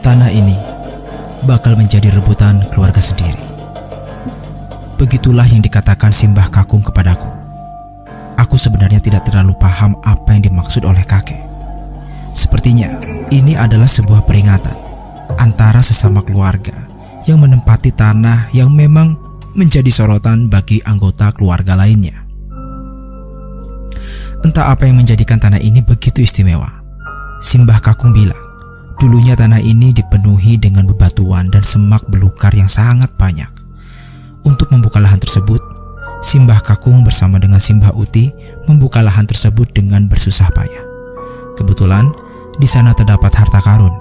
Tanah ini bakal menjadi rebutan keluarga sendiri. Begitulah yang dikatakan Simbah Kakung kepadaku. Aku sebenarnya tidak terlalu paham apa yang dimaksud oleh kakek. Sepertinya ini adalah sebuah peringatan antara sesama keluarga yang menempati tanah yang memang menjadi sorotan bagi anggota keluarga lainnya. Entah apa yang menjadikan tanah ini begitu istimewa. Simbah Kakung bilang, dulunya tanah ini dipenuhi dengan bebatuan dan semak belukar yang sangat banyak. Untuk membuka lahan tersebut, Simbah Kakung bersama dengan Simbah Uti membuka lahan tersebut dengan bersusah payah. Kebetulan di sana terdapat harta karun.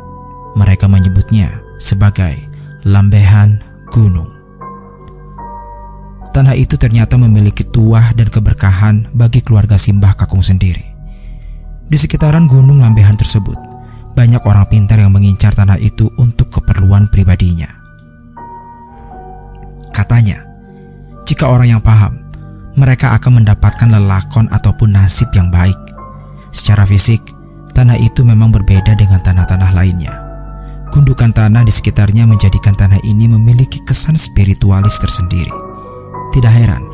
Mereka menyebutnya sebagai lambehan gunung. Tanah itu ternyata memiliki tuah dan keberkahan bagi keluarga Simbah Kakung sendiri. Di sekitaran gunung lambehan tersebut, banyak orang pintar yang mengincar tanah itu untuk keperluan pribadinya. Katanya, jika orang yang paham, mereka akan mendapatkan lelakon ataupun nasib yang baik. Secara fisik, tanah itu memang berbeda dengan tanah-tanah lainnya. Gundukan tanah di sekitarnya menjadikan tanah ini memiliki kesan spiritualis tersendiri. Tidak heran,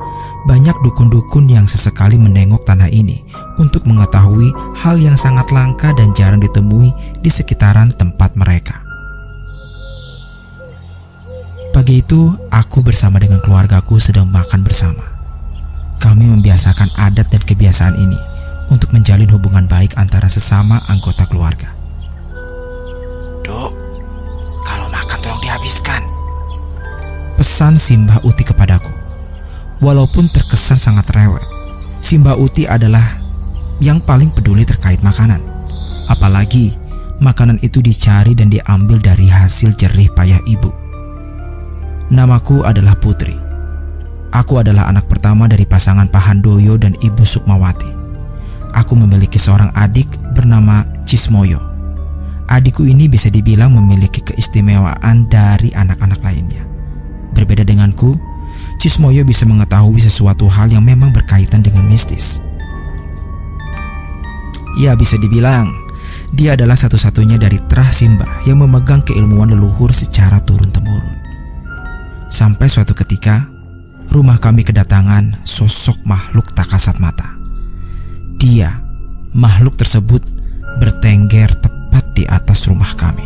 banyak dukun-dukun yang sesekali menengok tanah ini untuk mengetahui hal yang sangat langka dan jarang ditemui di sekitaran tempat mereka. Pagi itu, aku bersama dengan keluargaku sedang makan bersama. Kami membiasakan adat dan kebiasaan ini untuk menjalin hubungan baik antara sesama anggota keluarga. "Dok, kalau makan tolong dihabiskan," pesan Simbah Uti kepadaku. Walaupun terkesan sangat rewel, Simbah Uti adalah yang paling peduli terkait makanan. Apalagi makanan itu dicari dan diambil dari hasil jerih payah ibu. Namaku adalah Putri. Aku adalah anak pertama dari pasangan Pak Handoyo dan Ibu Sukmawati. Aku memiliki seorang adik bernama Cismoyo. Adikku ini bisa dibilang memiliki keistimewaan dari anak-anak lainnya. Berbeda denganku, Cismoyo bisa mengetahui sesuatu hal yang memang berkaitan dengan mistis. Ya, bisa dibilang dia adalah satu-satunya dari Trah Simbah yang memegang keilmuan leluhur secara turun-temurun. Sampai suatu ketika, rumah kami kedatangan sosok makhluk tak kasat mata. Makhluk tersebut bertengger tepat di atas rumah kami.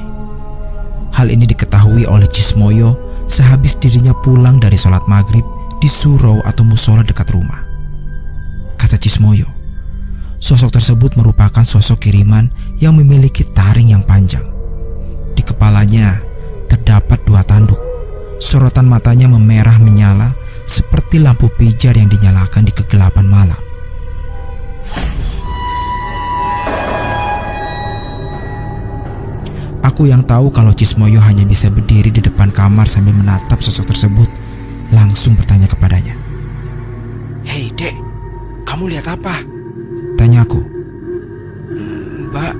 Hal ini diketahui oleh Cismoyo sehabis dirinya pulang dari sholat maghrib di surau atau musola dekat rumah. Kata Cismoyo, sosok tersebut merupakan sosok kiriman yang memiliki taring yang panjang. Di kepalanya terdapat 2 tanduk. Sorotan matanya memerah menyala seperti lampu pijar yang dinyalakan di kegelapan malam. Aku yang tahu kalau Cismoyo hanya bisa berdiri di depan kamar sambil menatap sosok tersebut, langsung bertanya kepadanya. "Hei dek, kamu lihat apa?" tanyaku. "Mbak,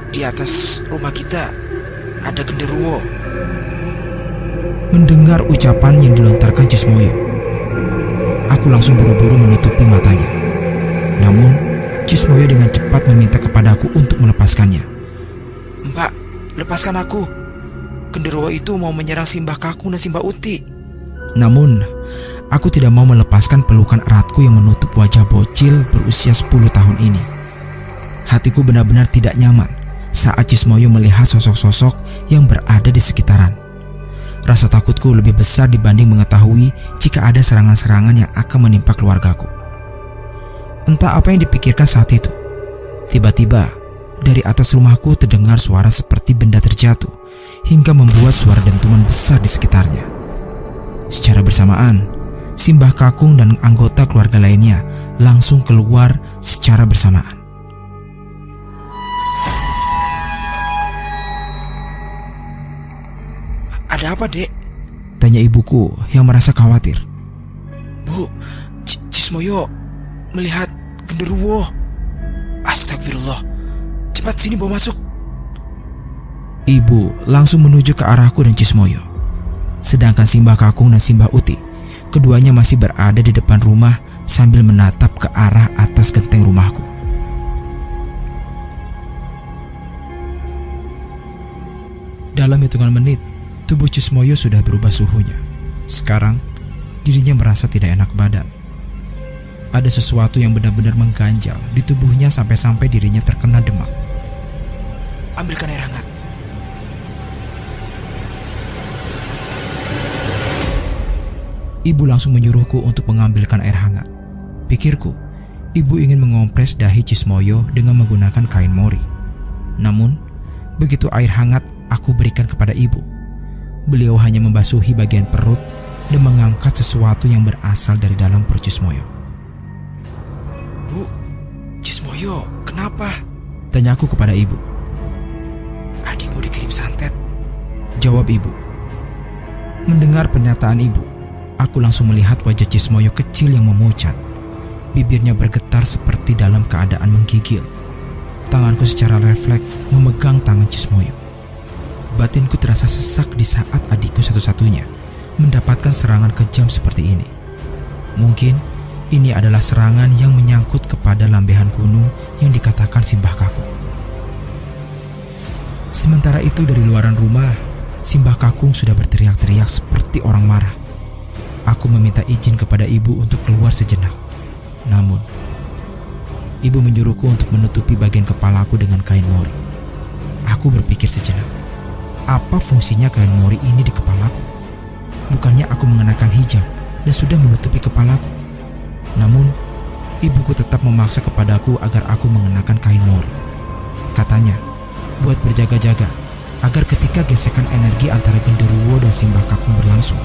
di atas rumah kita ada genderuwo." Mendengar ucapan yang dilontarkan Cismoyo, aku langsung buru-buru menutupi matanya. Namun, Cismoyo dengan cepat meminta kepadaku untuk melepaskannya. "Mbak, lepaskan aku. Genderuwo itu mau menyerang Simbah Kakung dan Simbah Uti." Namun, aku tidak mau melepaskan pelukan eratku yang menutup wajah bocil berusia 10 tahun ini. Hatiku benar-benar tidak nyaman saat Cismoyo melihat sosok-sosok yang berada di sekitaran. Rasa takutku lebih besar dibanding mengetahui jika ada serangan-serangan yang akan menimpa keluargaku. Entah apa yang dipikirkan saat itu. Tiba-tiba, dari atas rumahku terdengar suara seperti benda terjatuh hingga membuat suara dentuman besar di sekitarnya. Secara bersamaan, Simbah Kakung dan anggota keluarga lainnya langsung keluar secara bersamaan. "Ada apa, Dek?" tanya ibuku yang merasa khawatir. "Bu, Cismoyo melihat genderuwo." "Astagfirullah, cepat sini bawa masuk." Ibu langsung menuju ke arahku dan Cismoyo. Sedangkan Simbah Kakung dan Simbah Uti, keduanya masih berada di depan rumah sambil menatap ke arah atas genteng rumahku. Dalam hitungan menit, tubuh Cismoyo sudah berubah suhunya. Sekarang, dirinya merasa tidak enak badan. Ada sesuatu yang benar-benar mengganjal di tubuhnya sampai-sampai dirinya terkena demam. Ambilkan air hangat. Ibu langsung menyuruhku untuk mengambilkan air hangat. Pikirku, ibu ingin mengompres dahi Cismoyo dengan menggunakan kain mori. Namun, begitu air hangat aku berikan kepada ibu, beliau hanya membasuhi bagian perut dan mengangkat sesuatu yang berasal dari dalam perut Cismoyo. Bu, Cismoyo, kenapa? Tanyaku kepada ibu. Adikmu dikirim santet, jawab ibu. Mendengar pernyataan ibu, aku langsung melihat wajah Cismoyo kecil yang memucat. Bibirnya bergetar seperti dalam keadaan menggigil. Tanganku secara refleks memegang tangan Cismoyo. Batinku terasa sesak di saat adikku satu-satunya mendapatkan serangan kejam seperti ini. Mungkin ini adalah serangan yang menyangkut kepada lambehan gunung yang dikatakan Simbah Kakung. Sementara itu dari luaran rumah, Simbah Kakung sudah berteriak-teriak seperti orang marah. Aku meminta izin kepada ibu untuk keluar sejenak. Namun, ibu menyuruhku untuk menutupi bagian kepalaku dengan kain mori. Aku berpikir sejenak, apa fungsinya kain mori ini di kepalaku? Bukannya aku mengenakan hijab dan sudah menutupi kepalaku. Namun, ibuku tetap memaksa kepadaku agar aku mengenakan kain mori. Katanya, buat berjaga-jaga, agar ketika gesekan energi antara genderuwo dan Simbah Kakung berlangsung,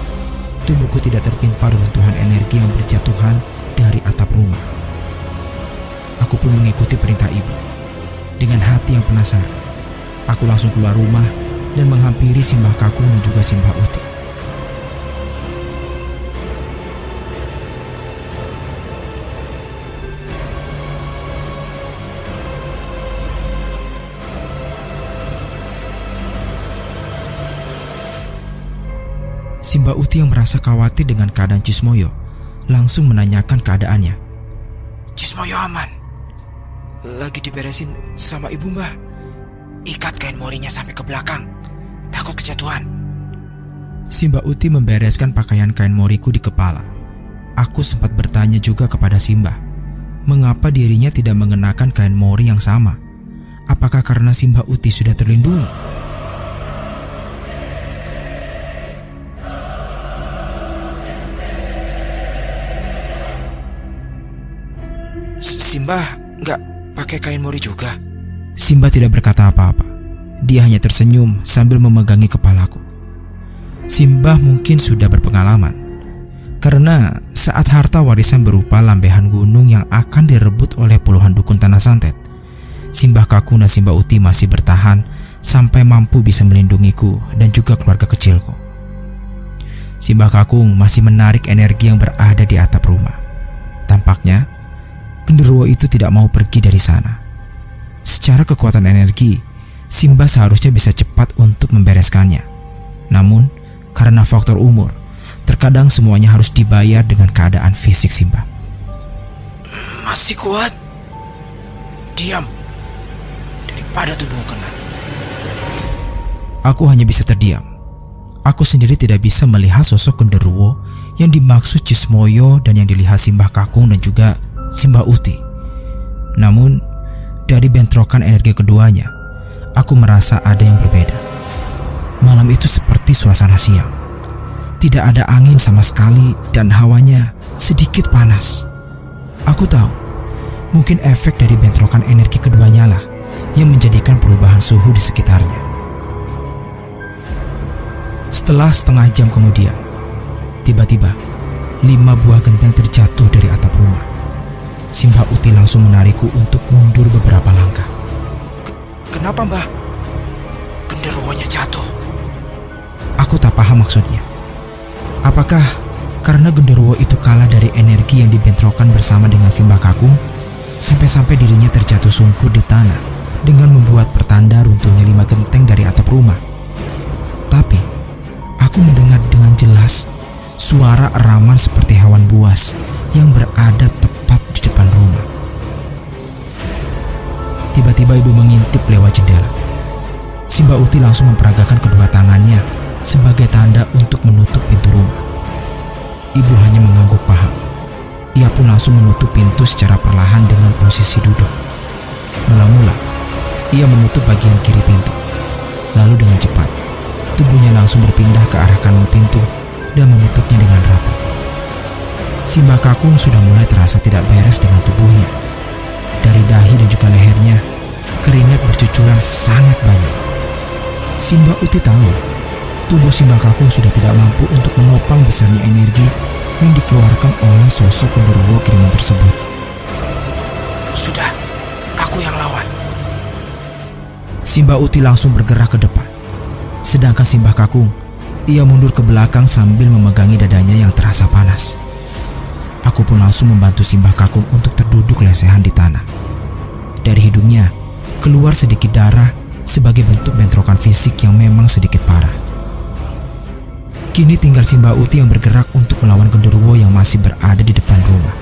tubuhku tidak tertimpa reruntuhan energi yang berjatuhan dari atap rumah. Aku pun mengikuti perintah ibu. Dengan hati yang penasaran, aku langsung keluar rumah dan menghampiri Simbah Kakung dan juga Simbah Uti. Simbah Uti yang merasa khawatir dengan keadaan Cismoyo langsung menanyakan keadaannya. Cismoyo aman. Lagi diberesin sama ibu mbah. Ikat kain morinya sampai ke belakang. Takut kejatuhan. Simbah Uti membereskan pakaian kain moriku di kepala. Aku sempat bertanya juga kepada Simbah, mengapa dirinya tidak mengenakan kain mori yang sama? Apakah karena Simbah Uti sudah terlindungi? Simbah nggak pakai kain mori juga? Simbah tidak berkata apa-apa. Dia hanya tersenyum sambil memegangi kepalaku. Simbah mungkin sudah berpengalaman, karena saat harta warisan berupa lambehan gunung yang akan direbut oleh puluhan dukun tanah santet, Simbah Kakung dan Simbah Uti masih bertahan sampai mampu bisa melindungiku dan juga keluarga kecilku. Simbah Kakung masih menarik energi yang berada di atap rumah. Tampaknya genderuwo itu tidak mau pergi dari sana. Secara kekuatan energi, Simbah seharusnya bisa cepat untuk membereskannya. Namun, karena faktor umur, terkadang semuanya harus dibayar dengan keadaan fisik Simbah. Masih kuat? Diam, daripada tubuhmu kena. Aku hanya bisa terdiam. Aku sendiri tidak bisa melihat sosok genderuwo yang dimaksud Cismoyo dan yang dilihat Simbah Kakung dan juga Simbah Uti. Namun, dari bentrokan energi keduanya, aku merasa ada yang berbeda. Malam itu seperti suasana siang. Tidak ada angin sama sekali dan hawanya sedikit panas. Aku tahu, mungkin efek dari bentrokan energi keduanya lah yang menjadikan perubahan suhu di sekitarnya. Setelah setengah jam kemudian, tiba-tiba 5 buah genteng terjatuh dari atap rumah. Simbah Uti langsung menarikku untuk mundur beberapa langkah. Kenapa mbah? Genderuwonya jatuh. Aku tak paham maksudnya. Apakah karena genderuwo itu kalah dari energi yang dibentrokan bersama dengan Simbah Kakung, sampai-sampai dirinya terjatuh sungkur di tanah dengan membuat pertanda runtuhnya 5 genteng dari atap rumah. Tapi aku mendengar dengan jelas suara eraman seperti hewan buas yang berada tepat di depan rumah. Tiba-tiba ibu mengintip lewat jendela. Simbah Uti langsung memperagakan kedua tangannya sebagai tanda untuk menutup pintu rumah. Ibu hanya mengangguk paham. Ia pun langsung menutup pintu secara perlahan dengan posisi duduk. Mula-mula, ia menutup bagian kiri pintu. Lalu dengan cepat, tubuhnya langsung berpindah ke arah kanan pintu dan menutupnya dengan rapat. Simbah Kakung sudah mulai terasa tidak beres dengan tubuhnya. Dari dahi dan juga lehernya, keringat bercucuran sangat banyak. Simbah Uti tahu, tubuh Simbah Kakung sudah tidak mampu untuk menopang besarnya energi yang dikeluarkan oleh sosok genderuwo kiriman tersebut. Sudah, aku yang lawan. Simbah Uti langsung bergerak ke depan. Sedangkan Simbah Kakung, ia mundur ke belakang sambil memegangi dadanya yang terasa panas. Aku pun langsung membantu Simbah Kakung untuk terduduk lesehan di tanah. Dari hidungnya keluar sedikit darah sebagai bentuk bentrokan fisik yang memang sedikit parah. Kini tinggal Simbah Uti yang bergerak untuk melawan genderuwo yang masih berada di depan rumah.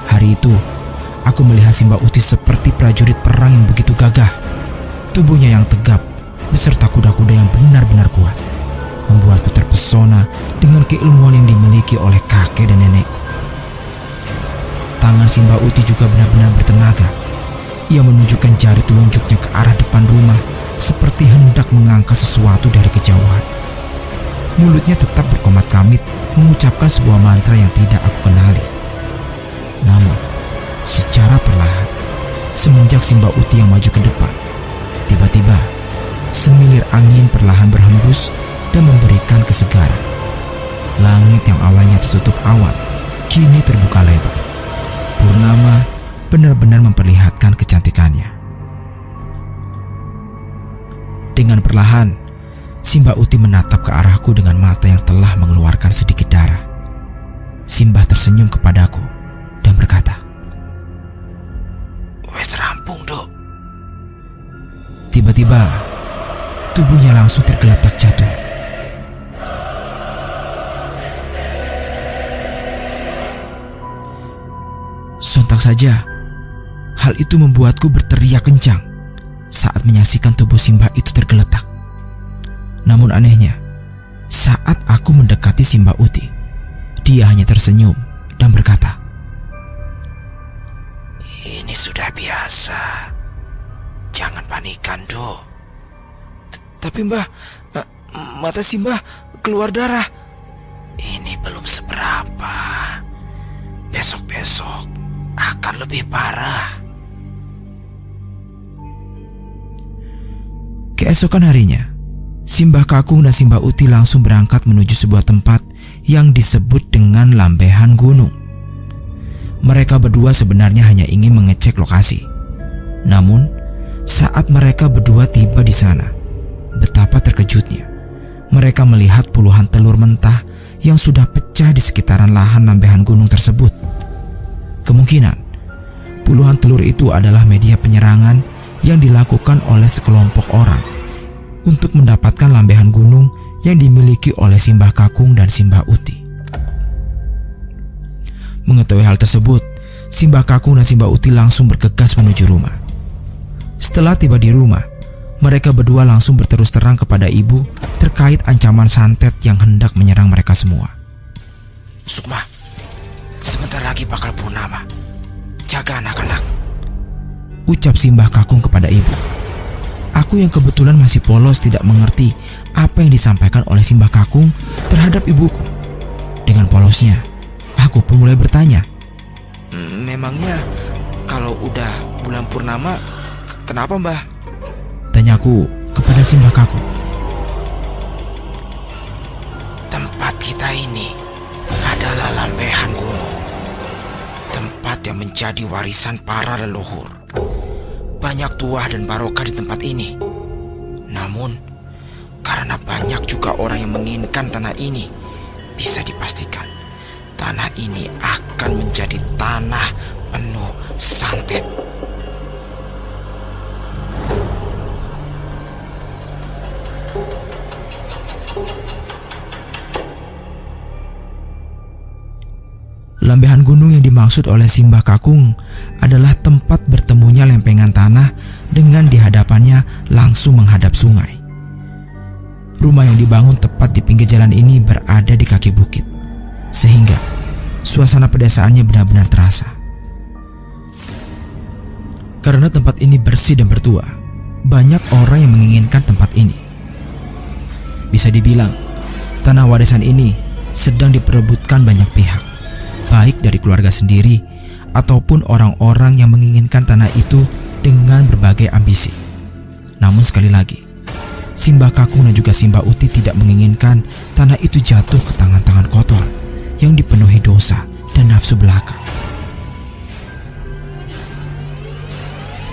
Hari itu, aku melihat Simbah Uti seperti prajurit perang yang begitu gagah. Tubuhnya yang tegap beserta kuda-kuda yang benar-benar kuat membuatku terpesona dengan keilmuan yang dimiliki oleh kakek dan nenekku. Tangan Simbah Uti juga benar-benar bertenaga. Ia menunjukkan jari telunjuknya ke arah depan rumah seperti hendak mengangkat sesuatu dari kejauhan. Mulutnya tetap berkomat-kamit mengucapkan sebuah mantra yang tidak aku kenali. Namun, secara perlahan, semenjak Simbah Uti yang maju ke depan, tiba-tiba semilir angin perlahan berhembus dan memberikan kesegaran. Langit yang awalnya tertutup awan kini terbuka lebar. Purnama benar-benar memperlihatkan kecantikannya. Dengan perlahan, Simbah Uti menatap ke arahku dengan mata yang telah mengeluarkan sedikit darah. Simbah tersenyum kepadaku dan berkata, "Wes rampung, Dok." Tiba-tiba, tubuhnya langsung tergeletak jatuh. Sontak saja, hal itu membuatku berteriak kencang saat menyaksikan tubuh Simbah itu tergeletak. Namun anehnya, saat aku mendekati Simbah Uti, dia hanya tersenyum dan berkata, "Ini sudah biasa. Jangan panikan, Dok." Tapi Mbah, mata Simbah keluar darah." "Ini belum seberapa. Besok-besok akan lebih parah." Keesokan harinya, Simbah Kakung dan Simbah Uti langsung berangkat menuju sebuah tempat yang disebut dengan Lambehan Gunung. Mereka berdua sebenarnya hanya ingin mengecek lokasi. Namun, saat mereka berdua tiba di sana, betapa terkejutnya mereka melihat puluhan telur mentah yang sudah pecah di sekitaran lahan Lambehan Gunung tersebut. Kemungkinan puluhan telur itu adalah media penyerangan yang dilakukan oleh sekelompok orang untuk mendapatkan Lambehan Gunung yang dimiliki oleh Simbah Kakung dan Simbah Uti. Mengetahui hal tersebut, Simbah Kakung dan Simbah Uti langsung bergegas menuju rumah. Setelah tiba di rumah, mereka berdua langsung berterus terang kepada ibu terkait ancaman santet yang hendak menyerang mereka semua. "Sukma, sebentar lagi bakal purnama. Jaga anak-anak," ucap Simbah Kakung kepada ibu. Aku yang kebetulan masih polos tidak mengerti apa yang disampaikan oleh Simbah Kakung terhadap ibuku. Dengan polosnya, aku pun mulai bertanya, "Memangnya kalau udah bulan purnama, kenapa Mbah?" Tanyaku kepada Simbah Kakung. "Tempat kita ini adalah Lambehan Gunung, tempat yang menjadi warisan para leluhur. Banyak tuah dan barokah di tempat ini. Namun, karena banyak juga orang yang menginginkan tanah ini, bisa dipastikan tanah ini akan menjadi tanah penuh santet." Lambehan gunung yang dimaksud oleh Simbah Kakung adalah tempat bertemunya lempengan tanah dengan di hadapannya langsung menghadap sungai. Rumah yang dibangun tepat di pinggir jalan ini berada di kaki bukit, sehingga suasana pedesaannya benar-benar terasa. Karena tempat ini bersih dan bertua, banyak orang yang menginginkan tempat ini. Bisa dibilang, tanah warisan ini sedang diperebutkan banyak pihak, baik dari keluarga sendiri ataupun orang-orang yang menginginkan tanah itu dengan berbagai ambisi. Namun sekali lagi, Simbah Kakung dan juga Simbah Uti tidak menginginkan tanah itu jatuh ke tangan-tangan kotor yang dipenuhi dosa dan nafsu belaka.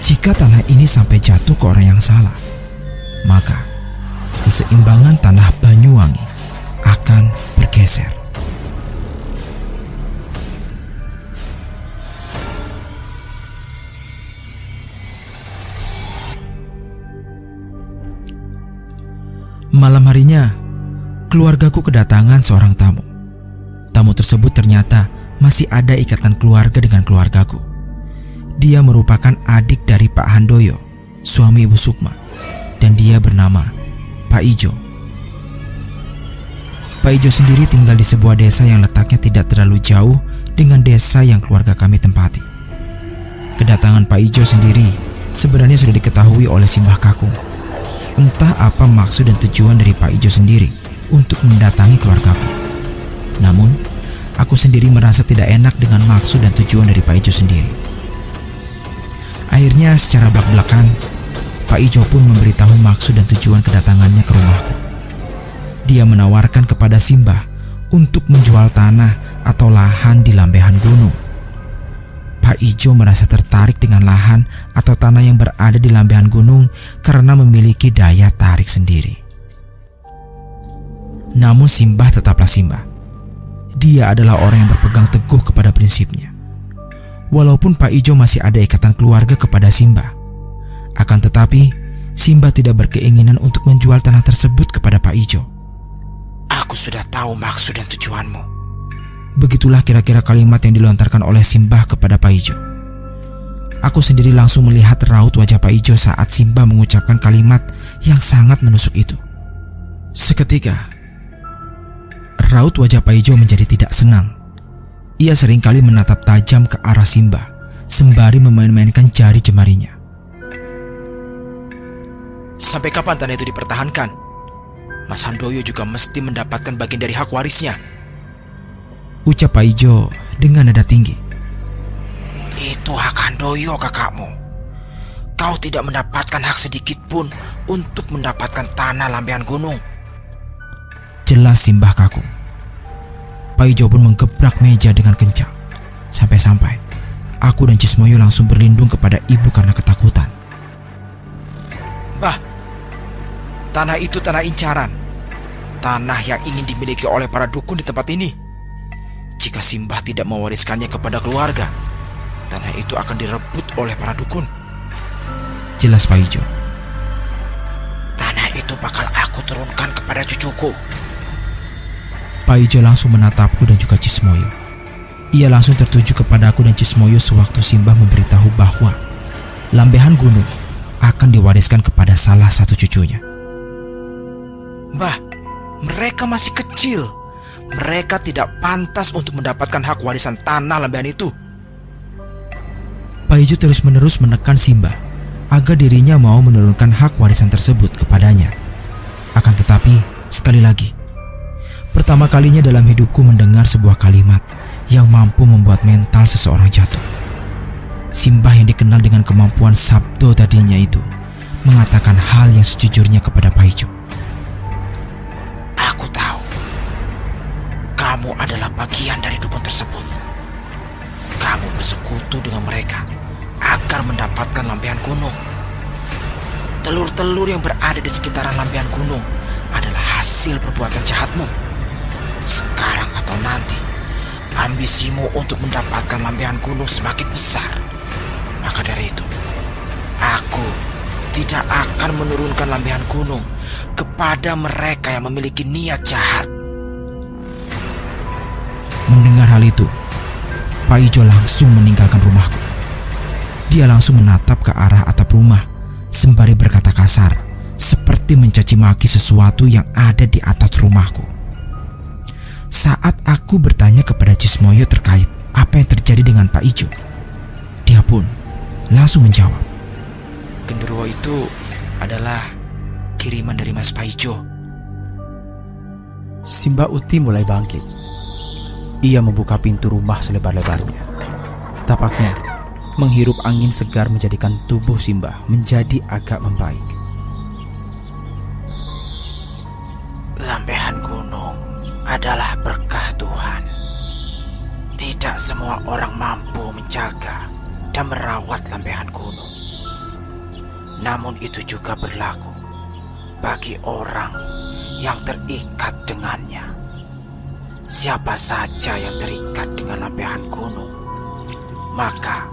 Jika tanah ini sampai jatuh ke orang yang salah, maka keseimbangan tanah Banyuwangi akan bergeser. Malam harinya, keluargaku kedatangan seorang tamu. Tamu tersebut ternyata masih ada ikatan keluarga dengan keluargaku. Dia merupakan adik dari Pak Handoyo, suami Ibu Sukma, dan dia bernama Pak Ijo. Pak Ijo sendiri tinggal di sebuah desa yang letaknya tidak terlalu jauh dengan desa yang keluarga kami tempati. Kedatangan Pak Ijo sendiri sebenarnya sudah diketahui oleh Simbah Kakung. Entah apa maksud dan tujuan dari Pak Ijo sendiri untuk mendatangi keluargaku. Namun, aku sendiri merasa tidak enak dengan maksud dan tujuan dari Pak Ijo sendiri. Akhirnya secara belak-belakan, Pak Ijo pun memberitahu maksud dan tujuan kedatangannya ke rumahku. Dia menawarkan kepada Simbah untuk menjual tanah atau lahan di lambehan gunung. Pak Ijo merasa tertarik dengan lahan atau tanah yang berada di lambehan gunung karena memiliki daya tarik sendiri. Namun Simbah tetaplah Simbah. Dia adalah orang yang berpegang teguh kepada prinsipnya. Walaupun Pak Ijo masih ada ikatan keluarga kepada Simbah, akan tetapi Simbah tidak berkeinginan untuk menjual tanah tersebut kepada Pak Ijo. "Aku sudah tahu maksud dan tujuanmu." Begitulah kira-kira kalimat yang dilontarkan oleh Simbah kepada Pak Ijo. Aku sendiri langsung melihat raut wajah Pak Ijo saat Simbah mengucapkan kalimat yang sangat menusuk itu. Seketika, raut wajah Pak Ijo menjadi tidak senang. Ia seringkali menatap tajam ke arah Simbah sembari memain-mainkan jari jemarinya. "Sampai kapan tanah itu dipertahankan? Mas Handoyo juga mesti mendapatkan bagian dari hak warisnya," ucap Pak Ijo dengan nada tinggi. "Itu hak Handoyo, kakakmu. Kau tidak mendapatkan hak sedikit pun untuk mendapatkan tanah lambehan gunung," jelas Simbah Kakung. Pak Ijo pun menggebrak meja dengan kencang, sampai-sampai aku dan Cismoyo langsung berlindung kepada ibu karena ketakutan. "Mbah, tanah itu tanah incaran. Tanah yang ingin dimiliki oleh para dukun di tempat ini. Jika Simbah tidak mewariskannya kepada keluarga, tanah itu akan direbut oleh para dukun," jelas Pak Ijo. "Tanah itu bakal aku turunkan kepada cucuku." Pak Ijo langsung menatapku dan juga Cismoyo. Ia langsung tertuju kepada aku dan Cismoyo sewaktu Simbah memberitahu bahwa lambehan gunung akan diwariskan kepada salah satu cucunya. "Mbah, mereka masih kecil. Mereka tidak pantas untuk mendapatkan hak warisan tanah lambehan itu." Pak Ijo terus-menerus menekan Simbah agar dirinya mau menurunkan hak warisan tersebut kepadanya. Akan tetapi, sekali lagi, pertama kalinya dalam hidupku mendengar sebuah kalimat yang mampu membuat mental seseorang jatuh. Simbah yang dikenal dengan kemampuan sabdo tadinya itu mengatakan hal yang sejujurnya kepada Pak Ijo. "Aku tahu kamu adalah bagian dari dukun tersebut. Kamu bersekutu dengan mereka agar mendapatkan lambehan gunung. Telur-telur yang berada di sekitaran lambehan gunung adalah hasil perbuatan jahatmu. Sekarang atau nanti, ambisimu untuk mendapatkan lambehan gunung semakin besar. Maka dari itu, aku tidak akan menurunkan lambehan gunung kepada mereka yang memiliki niat jahat." Mendengar hal itu, Pak Ijo langsung meninggalkan rumahku. Dia langsung menatap ke arah atap rumah sembari berkata kasar, seperti mencaci maki sesuatu yang ada di atas rumahku. Saat aku bertanya kepada Cismoyo terkait apa yang terjadi dengan Pak Ijo, dia pun langsung menjawab, "Genderuwo itu adalah kiriman dari Mas Pak Ijo." Simbah Uti mulai bangkit. Ia membuka pintu rumah selebar-lebarnya. Tampaknya menghirup angin segar menjadikan tubuh Simbah menjadi agak membaik. Lambehan gunung adalah berkah Tuhan. Tidak semua orang mampu menjaga dan merawat lambehan gunung. Namun itu juga berlaku bagi orang yang terikat dengannya. Siapa saja yang terikat dengan lambehan gunung, maka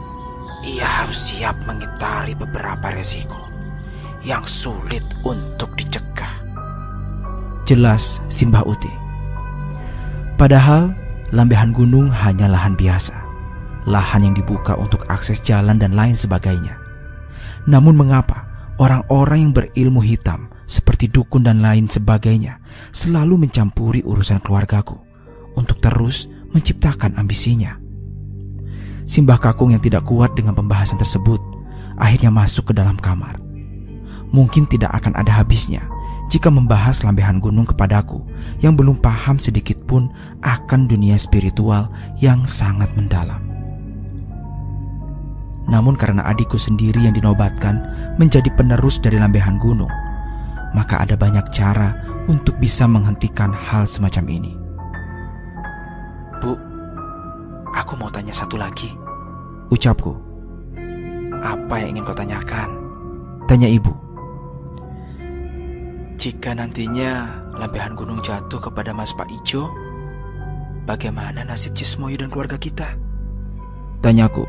ia harus siap mengitari beberapa resiko yang sulit untuk dicegah. Jelas Simbah Uti. Padahal lambehan gunung hanya lahan biasa, lahan yang dibuka untuk akses jalan dan lain sebagainya. Namun mengapa orang-orang yang berilmu hitam seperti dukun dan lain sebagainya selalu mencampuri urusan keluargaku untuk terus menciptakan ambisinya? Simbah Kakung yang tidak kuat dengan pembahasan tersebut akhirnya masuk ke dalam kamar. Mungkin tidak akan ada habisnya jika membahas lambehan gunung kepadaku yang belum paham sedikit pun akan dunia spiritual yang sangat mendalam. Namun karena adikku sendiri yang dinobatkan menjadi penerus dari lambehan gunung, maka ada banyak cara untuk bisa menghentikan hal semacam ini. "Bu, aku mau tanya satu lagi," ucapku. "Apa yang ingin kau tanyakan?" Tanya ibu. "Jika nantinya lambehan gunung jatuh kepada Mas Pak Ijo, bagaimana nasib Cismoyo dan keluarga kita?" Tanyaku.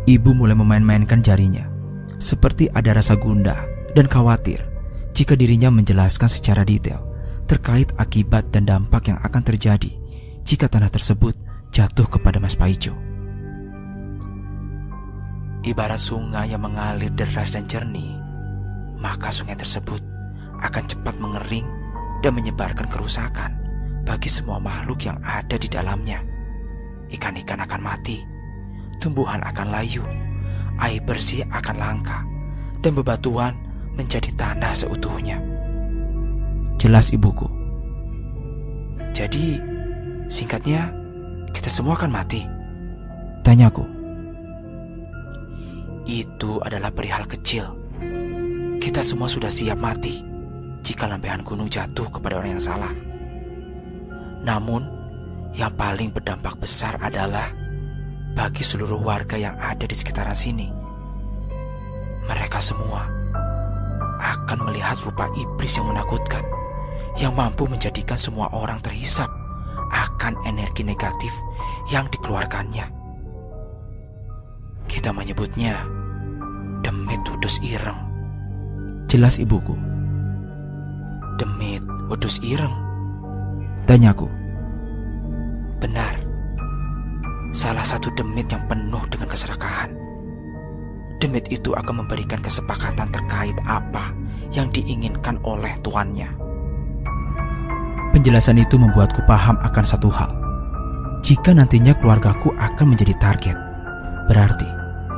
Ibu mulai memain-mainkan jarinya, seperti ada rasa gundah dan khawatir jika dirinya menjelaskan secara detail terkait akibat dan dampak yang akan terjadi jika tanah tersebut jatuh kepada Mas Pak Ijo. Ibarat sungai yang mengalir deras dan jernih, maka sungai tersebut akan cepat mengering dan menyebarkan kerusakan bagi semua makhluk yang ada di dalamnya. Ikan-ikan akan mati, tumbuhan akan layu, air bersih akan langka, dan bebatuan menjadi tanah seutuhnya. Jelas ibuku. Jadi, singkatnya, kita semua akan mati? Tanyaku. Itu adalah perihal kecil. Kita semua sudah siap mati jika lambehan gunung jatuh kepada orang yang salah. Namun, yang paling berdampak besar adalah bagi seluruh warga yang ada di sekitaran sini. Mereka semua akan melihat rupa iblis yang menakutkan, yang mampu menjadikan semua orang terhisap akan energi negatif yang dikeluarkannya. Kita menyebutnya Demit Wedhus Ireng. Jelas ibuku. Demit Wedhus Ireng? Tanyaku. Benar. Salah satu demit yang penuh dengan keserakahan. Demit itu akan memberikan kesepakatan terkait apa yang diinginkan oleh tuannya. Penjelasan itu membuatku paham akan satu hal. Jika nantinya keluargaku akan menjadi target, berarti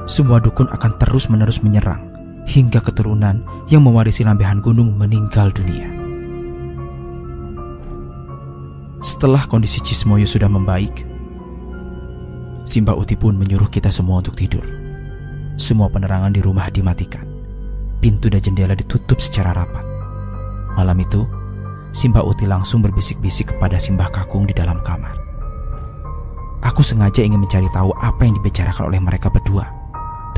semua dukun akan terus-menerus menyerang hingga keturunan yang mewarisi lambehan gunung meninggal dunia. Setelah kondisi Cismoyo sudah membaik, Simbah Uti pun menyuruh kita semua untuk tidur. Semua penerangan di rumah dimatikan. Pintu dan jendela ditutup secara rapat. Malam itu, Simbah Uti langsung berbisik-bisik kepada Simbah Kakung di dalam kamar. Aku sengaja ingin mencari tahu apa yang dibicarakan oleh mereka berdua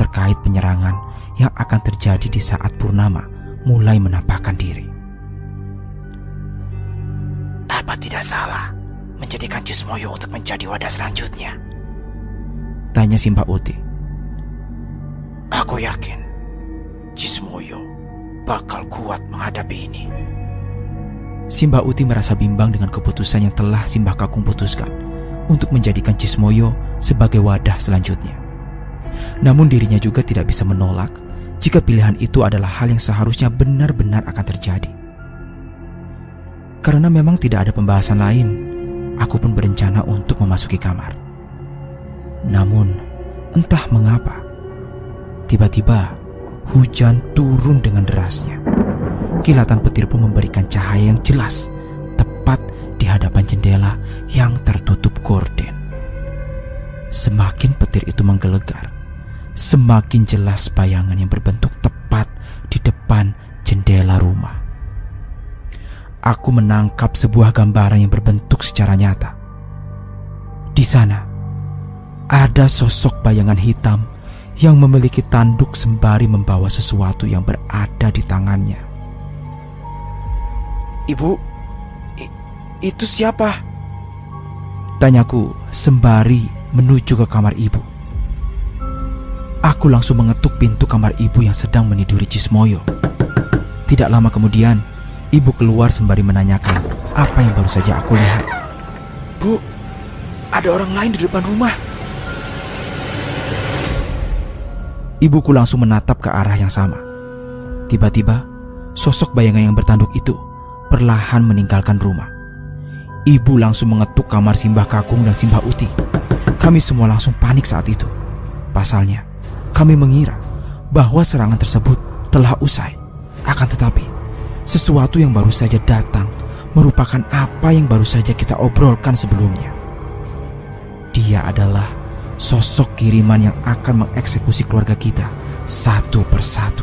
terkait penyerangan yang akan terjadi di saat Purnama mulai menampakkan diri. Apa tidak salah menjadikan Cismoyo untuk menjadi wadah selanjutnya? Tanya Simbah Uti. Aku yakin Cismoyo bakal kuat menghadapi ini. Simbah Uti merasa bimbang dengan keputusan yang telah Simbah Kakung putuskan untuk menjadikan Cismoyo sebagai wadah selanjutnya. Namun dirinya juga tidak bisa menolak jika pilihan itu adalah hal yang seharusnya benar-benar akan terjadi. Karena memang tidak ada pembahasan lain, aku pun berencana untuk memasuki kamar. Namun, entah mengapa, tiba-tiba hujan turun dengan derasnya. Kilatan petir pun memberikan cahaya yang jelas tepat di hadapan jendela yang tertutup gorden. Semakin petir itu menggelegar, semakin jelas bayangan yang berbentuk tepat di depan jendela rumah. Aku menangkap sebuah gambaran yang berbentuk secara nyata. Di sana, ada sosok bayangan hitam yang memiliki tanduk sembari membawa sesuatu yang berada di tangannya. "Ibu, itu siapa?" tanyaku sembari menuju ke kamar ibu. Aku langsung mengetuk pintu kamar ibu yang sedang meniduri Cismoyo. Tidak lama kemudian, ibu keluar sembari menanyakan apa yang baru saja aku lihat. "Bu, ada orang lain di depan rumah." Ibuku langsung menatap ke arah yang sama. Tiba-tiba, sosok bayangan yang bertanduk itu perlahan meninggalkan rumah. Ibu langsung mengetuk kamar Simbah Kakung dan Simbah Uti. Kami semua langsung panik saat itu. Pasalnya, kami mengira bahwa serangan tersebut telah usai. Akan tetapi, sesuatu yang baru saja datang merupakan apa yang baru saja kita obrolkan sebelumnya. Dia adalah sosok kiriman yang akan mengeksekusi keluarga kita satu persatu.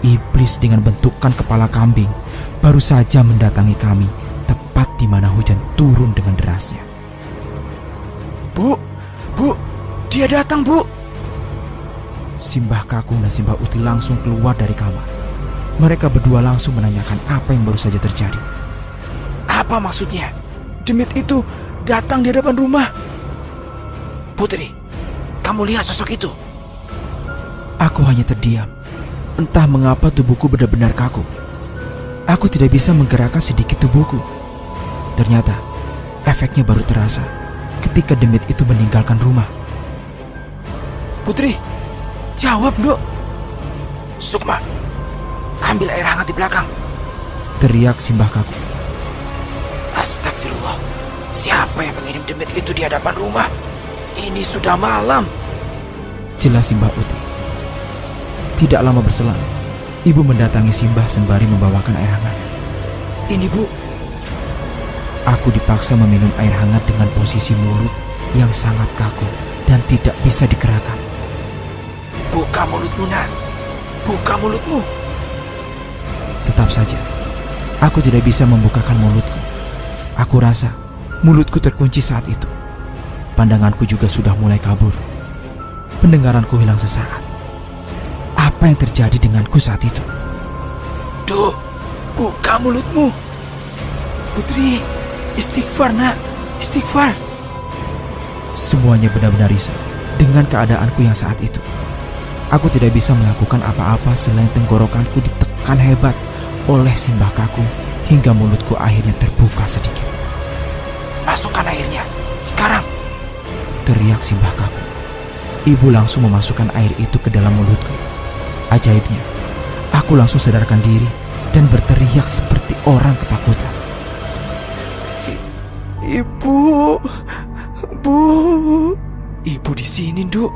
Iblis dengan bentukan kepala kambing baru saja mendatangi kami tepat di mana hujan turun dengan derasnya. Bu, dia datang, Bu." Simbah Kakung dan Simbah Uti langsung keluar dari kamar. Mereka berdua langsung menanyakan apa yang baru saja terjadi. "Apa maksudnya? Demit itu datang di hadapan rumah." "Putri, kamu lihat sosok itu?" Aku hanya terdiam. Entah mengapa tubuhku benar-benar kaku. Aku tidak bisa menggerakkan sedikit tubuhku. Ternyata efeknya baru terasa ketika demit itu meninggalkan rumah. "Putri, jawab, Dok." "Sukma, ambil air hangat di belakang," teriak Simbah Kakung. "Astagfirullah, siapa yang mengirim demit itu di hadapan rumah? Ini sudah malam," jelas Simbah Uti. Tidak lama berselang, ibu mendatangi Simbah sembari membawakan air hangat. "Ini, Bu." Aku dipaksa meminum air hangat dengan posisi mulut yang sangat kaku dan tidak bisa digerakkan. "Buka mulutmu, Nak. Buka mulutmu." Tetap saja, aku tidak bisa membukakan mulutku. Aku rasa mulutku terkunci saat itu. Pandanganku juga sudah mulai kabur. Pendengaranku hilang sesaat. Apa yang terjadi denganku saat itu? "Duh, buka mulutmu." "Putri, istighfar, Nak. Istighfar." Semuanya benar-benar risau dengan keadaanku yang saat itu. Aku tidak bisa melakukan apa-apa selain tenggorokanku ditekan hebat oleh Simbah Kakung hingga mulutku akhirnya terbuka sedikit. "Masukkan airnya, sekarang," teriak Simbah Kakung. Ibu langsung memasukkan air itu ke dalam mulutku. Ajaibnya, aku langsung sadarkan diri dan berteriak seperti orang ketakutan. Ibu, Bu." "Ibu di sini, Duk."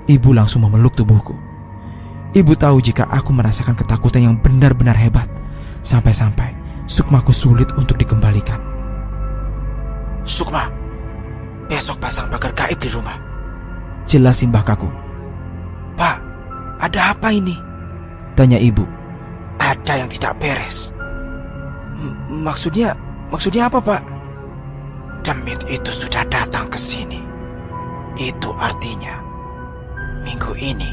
Ibu langsung memeluk tubuhku. Ibu tahu jika aku merasakan ketakutan yang benar-benar hebat, sampai-sampai sukmaku sulit untuk dikembalikan. "Sukma, besok pasang pagar gaib di rumah," jelas Simbah Kakung. "Pak, ada apa ini?" tanya ibu. "Ada yang tidak beres." Maksudnya apa, Pak?" "Demit itu sudah datang ke sini. Itu artinya minggu ini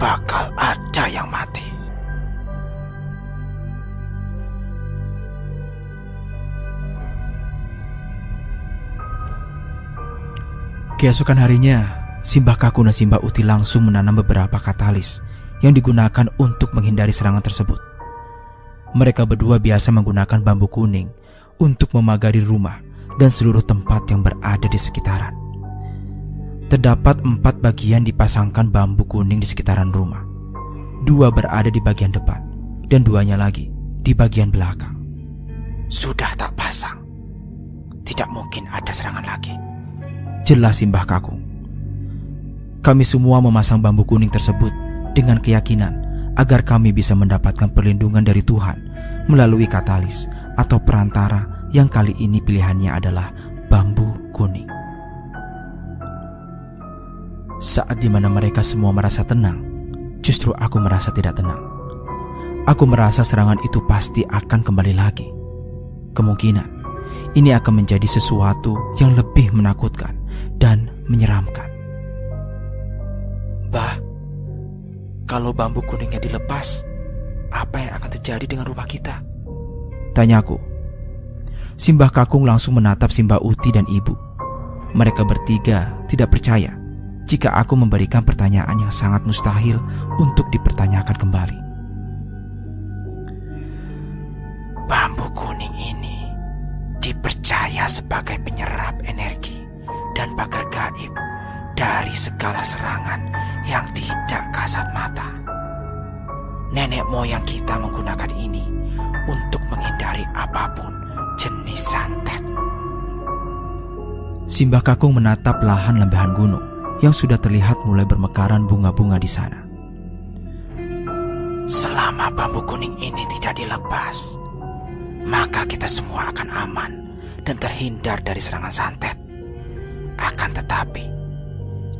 bakal ada yang mati." Keesokan harinya, Simbah Kakung dan Simbah Uti langsung menanam beberapa katalis yang digunakan untuk menghindari serangan tersebut. Mereka berdua biasa menggunakan bambu kuning untuk memagari rumah dan seluruh tempat tempat yang berada di sekitaran. Terdapat 4 bagian dipasangkan bambu kuning di sekitaran rumah. 2 berada di bagian depan dan 2-nya lagi di bagian belakang. Sudah tak pasang, tidak mungkin ada serangan lagi, jelas Simbah Kakung. Kami semua memasang bambu kuning tersebut dengan keyakinan agar kami bisa mendapatkan perlindungan dari Tuhan melalui katalis atau perantara yang kali ini pilihannya adalah bambu kuning. Saat dimana mereka semua merasa tenang, justru aku merasa tidak tenang. Aku merasa serangan itu pasti akan kembali lagi. Kemungkinan ini akan menjadi sesuatu yang lebih menakutkan dan menyeramkan. Bah, kalau bambu kuningnya dilepas, apa yang akan terjadi dengan rumah kita? Tanyaku. Simbah Kakung langsung menatap Simbah Uti dan Ibu. Mereka bertiga tidak percaya jika aku memberikan pertanyaan yang sangat mustahil untuk dipertanyakan kembali. Bambu kuning ini dipercaya sebagai penyerap energi dan pagar gaib dari segala serangan yang tidak kasat mata. Nenek moyang kita menggunakan ini untuk menghindari apapun jenis santet. Simbah Kakung menatap lahan lembahan gunung yang sudah terlihat mulai bermekaran bunga-bunga di sana. Selama bambu kuning ini tidak dilepas, maka kita semua akan aman dan terhindar dari serangan santet. Akan tetapi,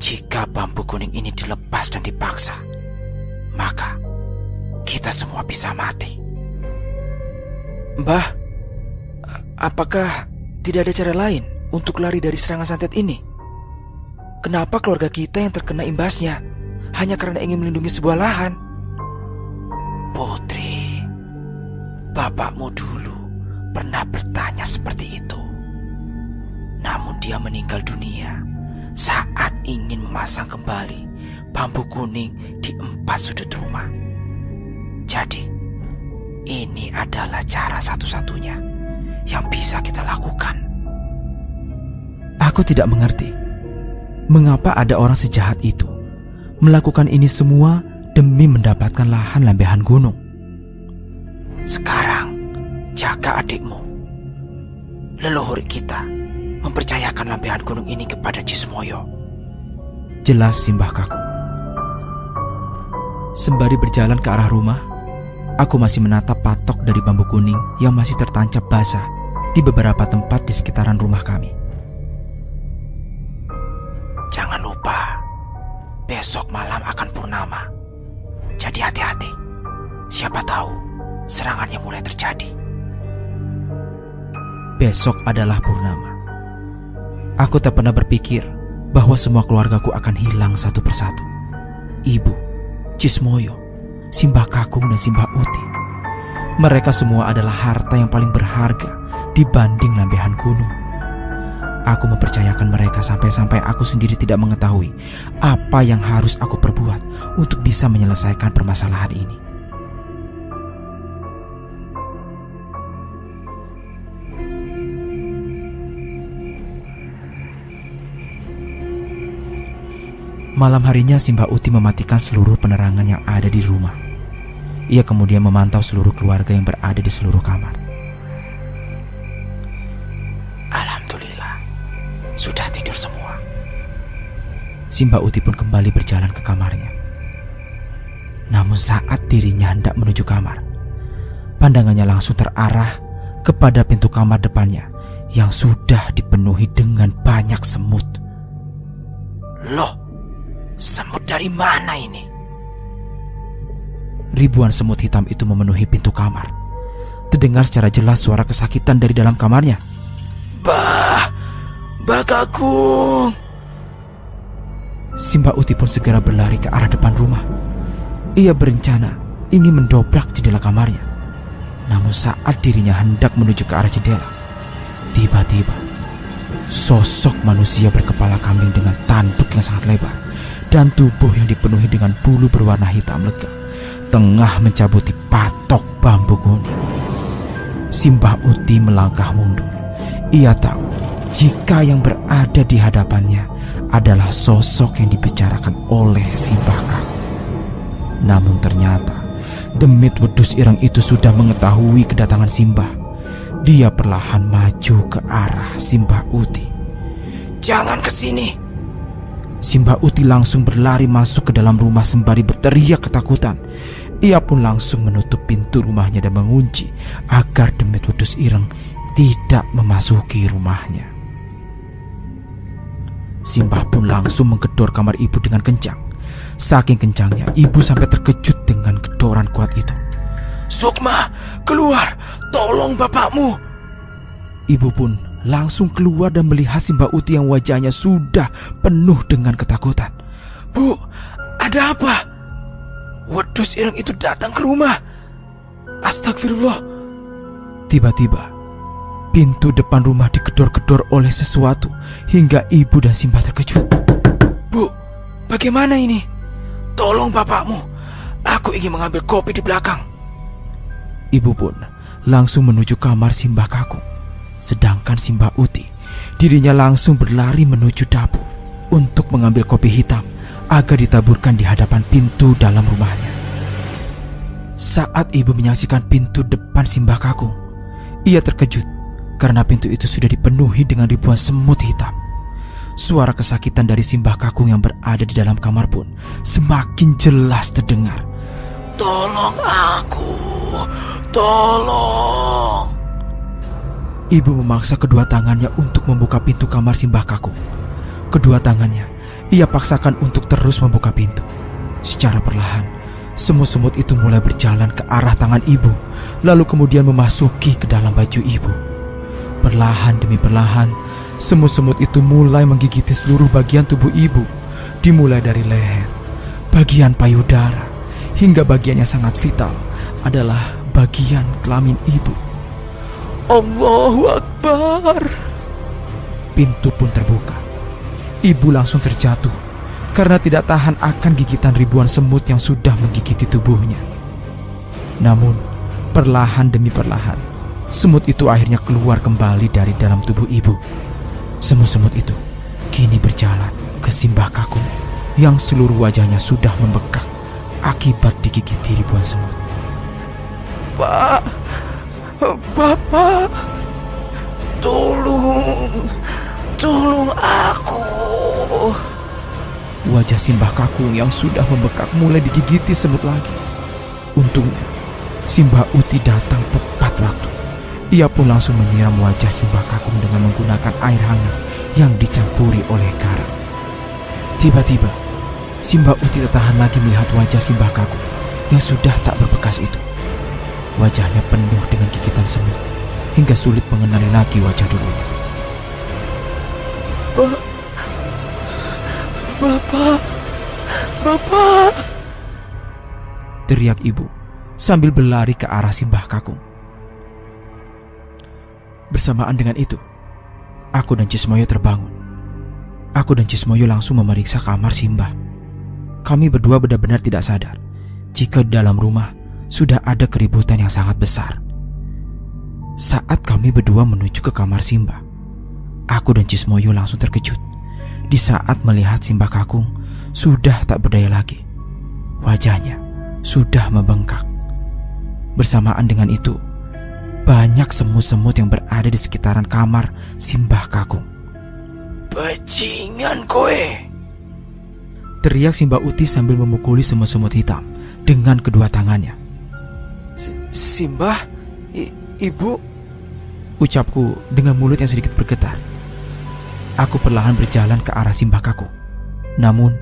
jika bambu kuning ini dilepas dan dipaksa, maka kita semua bisa mati. Mbah, apakah tidak ada cara lain untuk lari dari serangan santet ini? Kenapa keluarga kita yang terkena imbasnya hanya karena ingin melindungi sebuah lahan? Putri, bapakmu dulu pernah bertanya seperti itu. Namun dia meninggal dunia saat ingin memasang kembali bambu kuning di 4 sudut rumah. Jadi, ini adalah cara satu-satunya yang bisa kita lakukan. Aku tidak mengerti mengapa ada orang sejahat itu melakukan ini semua demi mendapatkan lahan lembahan gunung. Sekarang, jaga adikmu. Leluhur kita mempercayakan lembahan gunung ini kepada Cismoyo, jelas Simbah Kakung. Sembari berjalan ke arah rumah, aku masih menatap patok dari bambu kuning yang masih tertancap basah di beberapa tempat di sekitaran rumah kami. Jangan lupa, besok malam akan purnama. Jadi hati-hati. Siapa tahu serangannya mulai terjadi. Besok adalah purnama. Aku tak pernah berpikir bahwa semua keluargaku akan hilang satu persatu. Ibu, Cismoyo, Simbah Kakung dan Simbah Uti. Mereka semua adalah harta yang paling berharga dibanding lembahan gunung. Aku mempercayakan mereka sampai-sampai aku sendiri tidak mengetahui apa yang harus aku perbuat untuk bisa menyelesaikan permasalahan ini. Malam harinya Simbah Uti mematikan seluruh penerangan yang ada di rumah. Ia kemudian memantau seluruh keluarga yang berada di seluruh kamar. Alhamdulillah, sudah tidur semua. Simbah Uti pun kembali berjalan ke kamarnya. Namun saat dirinya hendak menuju kamar, pandangannya langsung terarah kepada pintu kamar depannya yang sudah dipenuhi dengan banyak semut. Loh, semut dari mana ini? Ribuan semut hitam itu memenuhi pintu kamar. Terdengar secara jelas suara kesakitan dari dalam kamarnya. Mbah Kakung! Simbah Uti pun segera berlari ke arah depan rumah. Ia berencana ingin mendobrak jendela kamarnya. Namun saat dirinya hendak menuju ke arah jendela, tiba-tiba sosok manusia berkepala kambing dengan tanduk yang sangat lebar dan tubuh yang dipenuhi dengan bulu berwarna hitam legam tengah mencabuti patok bambu kuning. Simbah Uti melangkah mundur. Ia tahu jika yang berada di hadapannya adalah sosok yang dibicarakan oleh Simbah Kakung. Namun ternyata demit wedus ireng itu sudah mengetahui kedatangan Simbah. Dia perlahan maju ke arah Simbah Uti. "Jangan ke sini!" Simbah Uti langsung berlari masuk ke dalam rumah sembari berteriak ketakutan. Ia pun langsung menutup pintu rumahnya dan mengunci agar demit wedus ireng tidak memasuki rumahnya. Simbah pun langsung menggedor kamar ibu dengan kencang. Saking kencangnya, ibu sampai terkejut dengan gedoran kuat itu. "Sukma, keluar! Tolong bapakmu!" Ibu pun langsung keluar dan melihat Simbah Uti yang wajahnya sudah penuh dengan ketakutan. "Bu, ada apa?" "Wedus ireng itu datang ke rumah." "Astagfirullah." Tiba-tiba pintu depan rumah digedor-gedor oleh sesuatu hingga ibu dan Simbah terkejut. "Bu, bagaimana ini?" "Tolong bapakmu, aku ingin mengambil kopi di belakang." Ibu pun langsung menuju kamar Simbah Kakung. Sedangkan Simbah Uti, dirinya langsung berlari menuju dapur untuk mengambil kopi hitam agar ditaburkan di hadapan pintu dalam rumahnya. Saat ibu menyaksikan pintu depan Simbah Kakung, ia terkejut karena pintu itu sudah dipenuhi dengan ribuan semut hitam. Suara kesakitan dari Simbah Kakung yang berada di dalam kamar pun semakin jelas terdengar. "Tolong aku, tolong!" Ibu memaksa kedua tangannya untuk membuka pintu kamar Simbah Kakung. Kedua tangannya ia paksakan untuk terus membuka pintu. Secara perlahan, semut-semut itu mulai berjalan ke arah tangan ibu, lalu kemudian memasuki ke dalam baju ibu. Perlahan demi perlahan, semut-semut itu mulai menggigiti seluruh bagian tubuh ibu, dimulai dari leher, bagian payudara, hingga bagian yang sangat vital adalah bagian kelamin ibu. Allahu Akbar! Pintu pun terbuka. Ibu langsung terjatuh karena tidak tahan akan gigitan ribuan semut yang sudah menggigiti tubuhnya. Namun, perlahan demi perlahan, semut itu akhirnya keluar kembali dari dalam tubuh ibu. Semut-semut itu kini berjalan ke Simbah Kakung yang seluruh wajahnya sudah membekak akibat digigiti ribuan semut. "Pak, Bapak, tolong aku!" Wajah Simbah Kakung yang sudah membekak mulai digigiti semut lagi. Untungnya, Simbah Uti datang tepat waktu. Ia pun langsung menyiram wajah Simbah Kakung dengan menggunakan air hangat yang dicampuri oleh garam. Tiba-tiba, Simbah Uti tak tahan lagi melihat wajah Simbah Kakung yang sudah tak berbekas itu. Wajahnya penuh dengan gigitan semut hingga sulit mengenali lagi wajah dulunya. Bapak!" teriak ibu sambil berlari ke arah Simbah Kakung. Bersamaan dengan itu, aku dan Cismoyo terbangun. Aku dan Cismoyo langsung memeriksa kamar Simbah. Kami berdua benar-benar tidak sadar jika di dalam rumah sudah ada keributan yang sangat besar. Saat kami berdua menuju ke kamar Simbah, aku dan Cismoyo langsung terkejut di saat melihat Simbah Kakung sudah tak berdaya lagi. Wajahnya sudah membengkak. Bersamaan dengan itu, banyak semut-semut yang berada di sekitaran kamar Simbah Kakung. "Bajingan kowe!" teriak Simbah Uti sambil memukuli semut-semut hitam dengan kedua tangannya. "Simbah, ibu," ucapku dengan mulut yang sedikit bergetar. Aku perlahan berjalan ke arah Simbah Kakung. Namun,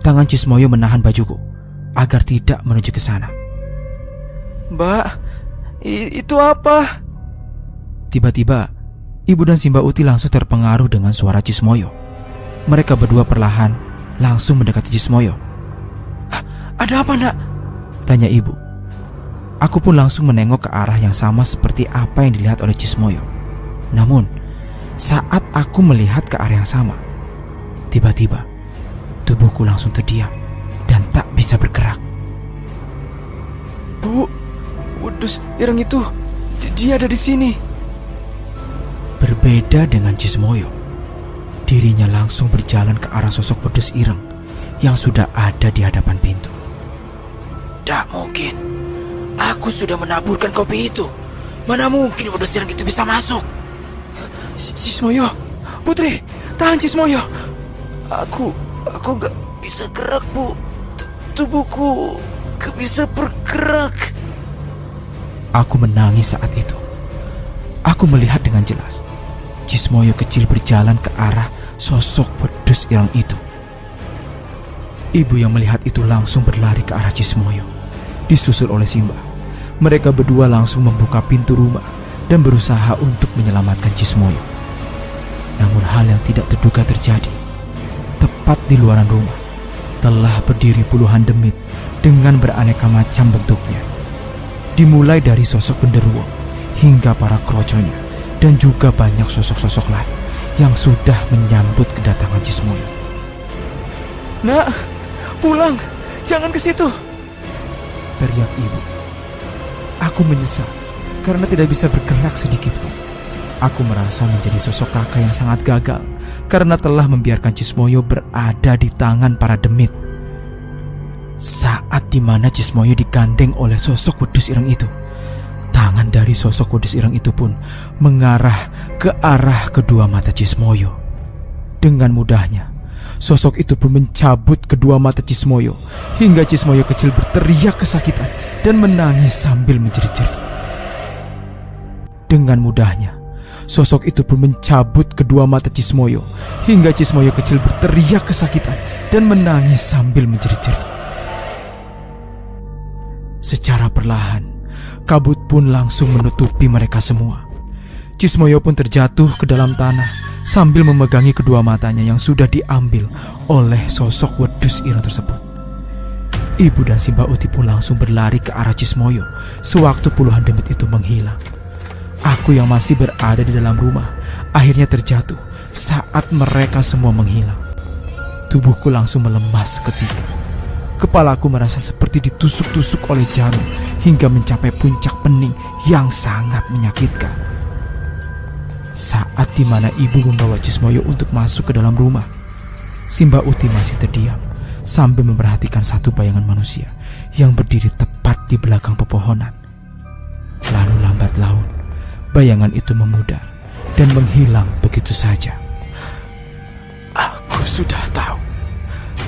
tangan Cismoyo menahan bajuku agar tidak menuju ke sana. "Mbak, itu apa?" Tiba-tiba, ibu dan Simbah Uti langsung terpengaruh dengan suara Cismoyo. Mereka berdua perlahan langsung mendekati Cismoyo. "Ada apa, Nak?" tanya ibu. Aku pun langsung menengok ke arah yang sama seperti apa yang dilihat oleh Cismoyo. Namun, saat aku melihat ke arah yang sama, tiba-tiba tubuhku langsung terdiam dan tak bisa bergerak. "Bu, wedus ireng itu, dia ada di sini." Berbeda dengan Cismoyo, dirinya langsung berjalan ke arah sosok wedus ireng yang sudah ada di hadapan pintu. Tak mungkin. Aku sudah menaburkan kopi itu. Mana mungkin wedus ireng itu bisa masuk? Cismoyo, Putri, tahan Cismoyo. Aku nggak bisa gerak, Bu. Tubuhku nggak bisa bergerak. Aku menangis saat itu. Aku melihat dengan jelas Cismoyo kecil berjalan ke arah sosok wedus ireng itu. Ibu yang melihat itu langsung berlari ke arah Cismoyo, disusul oleh Simbah. Mereka berdua langsung membuka pintu rumah dan berusaha untuk menyelamatkan Cismoyo. Namun hal yang tidak terduga terjadi. Tepat di luaran rumah telah berdiri puluhan demit dengan beraneka macam bentuknya. Dimulai dari sosok genderuwo hingga para kroconya, dan juga banyak sosok-sosok lain yang sudah menyambut kedatangan Cismoyo. Nak, pulang, jangan ke situ, teriak ibu. Aku menyesal karena tidak bisa bergerak sedikit pun. Aku merasa menjadi sosok kakak yang sangat gagal karena telah membiarkan Cismoyo berada di tangan para demit. Saat dimana Cismoyo digandeng oleh sosok wedus ireng itu, tangan dari sosok wedus ireng itu pun mengarah ke arah kedua mata Cismoyo. Dengan mudahnya, sosok itu pun mencabut kedua mata Cismoyo hingga Cismoyo kecil berteriak kesakitan dan menangis sambil menjerit-jerit. Dengan mudahnya, sosok itu pun mencabut kedua mata Cismoyo hingga Cismoyo kecil berteriak kesakitan dan menangis sambil menjerit-jerit. Secara perlahan, kabut pun langsung menutupi mereka semua. Cismoyo pun terjatuh ke dalam tanah sambil memegangi kedua matanya yang sudah diambil oleh sosok wedus ireng tersebut. Ibu dan Simbah Uti pun langsung berlari ke arah Cismoyo sewaktu puluhan demit itu menghilang. Aku yang masih berada di dalam rumah akhirnya terjatuh saat mereka semua menghilang. Tubuhku langsung melemas seketika. Kepalaku merasa seperti ditusuk-tusuk oleh jarum hingga mencapai puncak pening yang sangat menyakitkan. Saat dimana ibu membawa Cismoyo untuk masuk ke dalam rumah, Simbah Uti masih terdiam sambil memperhatikan satu bayangan manusia yang berdiri tepat di belakang pepohonan. Lalu lambat laun, bayangan itu memudar dan menghilang begitu saja. Aku sudah tahu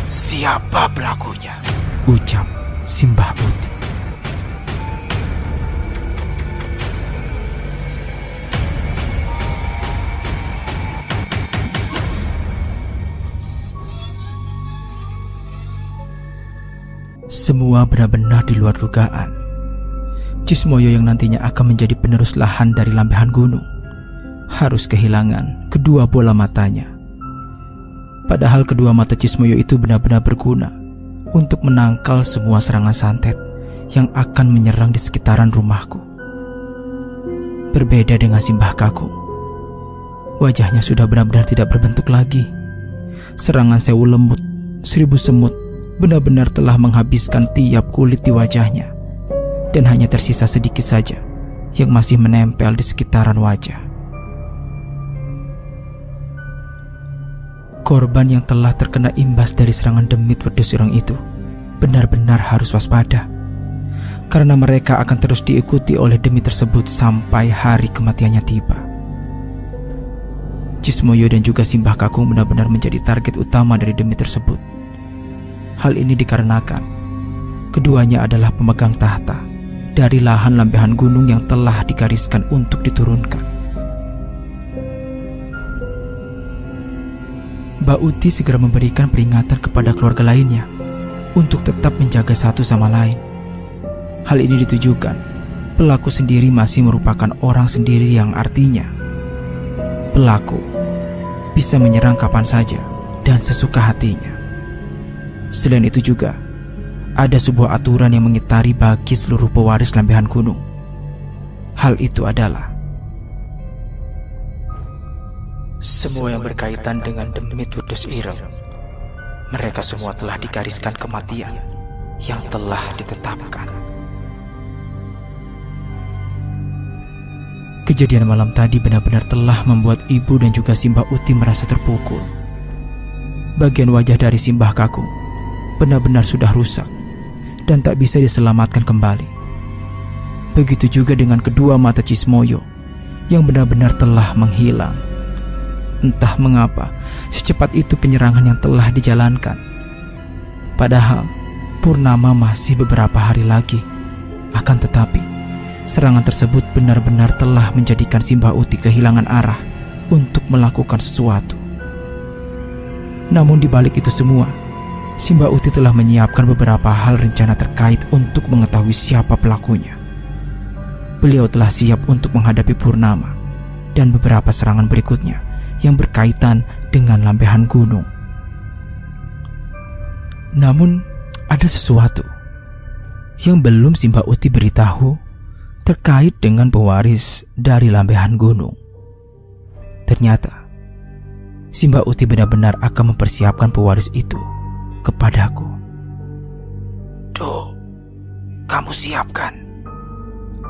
siapa pelakunya, ucap Simbah Uti. Semua benar-benar di luar dugaan. Cismoyo yang nantinya akan menjadi penerus lahan dari Lambehan Gunung harus kehilangan kedua bola matanya. Padahal kedua mata Cismoyo itu benar-benar berguna untuk menangkal semua serangan santet yang akan menyerang di sekitaran rumahku. Berbeda dengan Simbah Kakung, wajahnya sudah benar-benar tidak berbentuk lagi. Serangan 1000 lemut, 1000 semut benar-benar telah menghabiskan tiap kulit di wajahnya, dan hanya tersisa sedikit saja yang masih menempel di sekitaran wajah. Korban yang telah terkena imbas dari serangan demit wedus ireng itu benar-benar harus waspada, karena mereka akan terus diikuti oleh demit tersebut sampai hari kematiannya tiba. Cismoyo dan juga Simbah Kakung benar-benar menjadi target utama dari demit tersebut. Hal ini dikarenakan keduanya adalah pemegang tahta dari lahan Lambehan Gunung yang telah digariskan untuk diturunkan. Mbak Uti segera memberikan peringatan kepada keluarga lainnya untuk tetap menjaga satu sama lain. Hal ini ditujukan pelaku sendiri masih merupakan orang sendiri, yang artinya pelaku bisa menyerang kapan saja dan sesuka hatinya. Selain itu juga ada sebuah aturan yang mengitari bagi seluruh pewaris Lambehan Gunung. Hal itu adalah semua yang berkaitan dengan demit wedus ireng, mereka semua telah digariskan kematian yang telah ditetapkan. Kejadian malam tadi benar-benar telah membuat ibu dan juga Simbah Uti merasa terpukul. Bagian wajah dari Simbah Kakung benar-benar sudah rusak dan tak bisa diselamatkan kembali. Begitu juga dengan kedua mata Cismoyo yang benar-benar telah menghilang. Entah mengapa secepat itu penyerangan yang telah dijalankan. Padahal purnama masih beberapa hari lagi. Akan tetapi serangan tersebut benar-benar telah menjadikan Simbah Uti kehilangan arah untuk melakukan sesuatu. Namun di balik itu semua, Simbah Uti telah menyiapkan beberapa hal rencana terkait untuk mengetahui siapa pelakunya. Beliau telah siap untuk menghadapi purnama dan beberapa serangan berikutnya yang berkaitan dengan lambehan gunung. Namun ada sesuatu yang belum Simbah Uti beritahu terkait dengan pewaris dari lambehan gunung. Ternyata Simbah Uti benar-benar akan mempersiapkan pewaris itu kepadaku. "Duh, kamu siapkan?"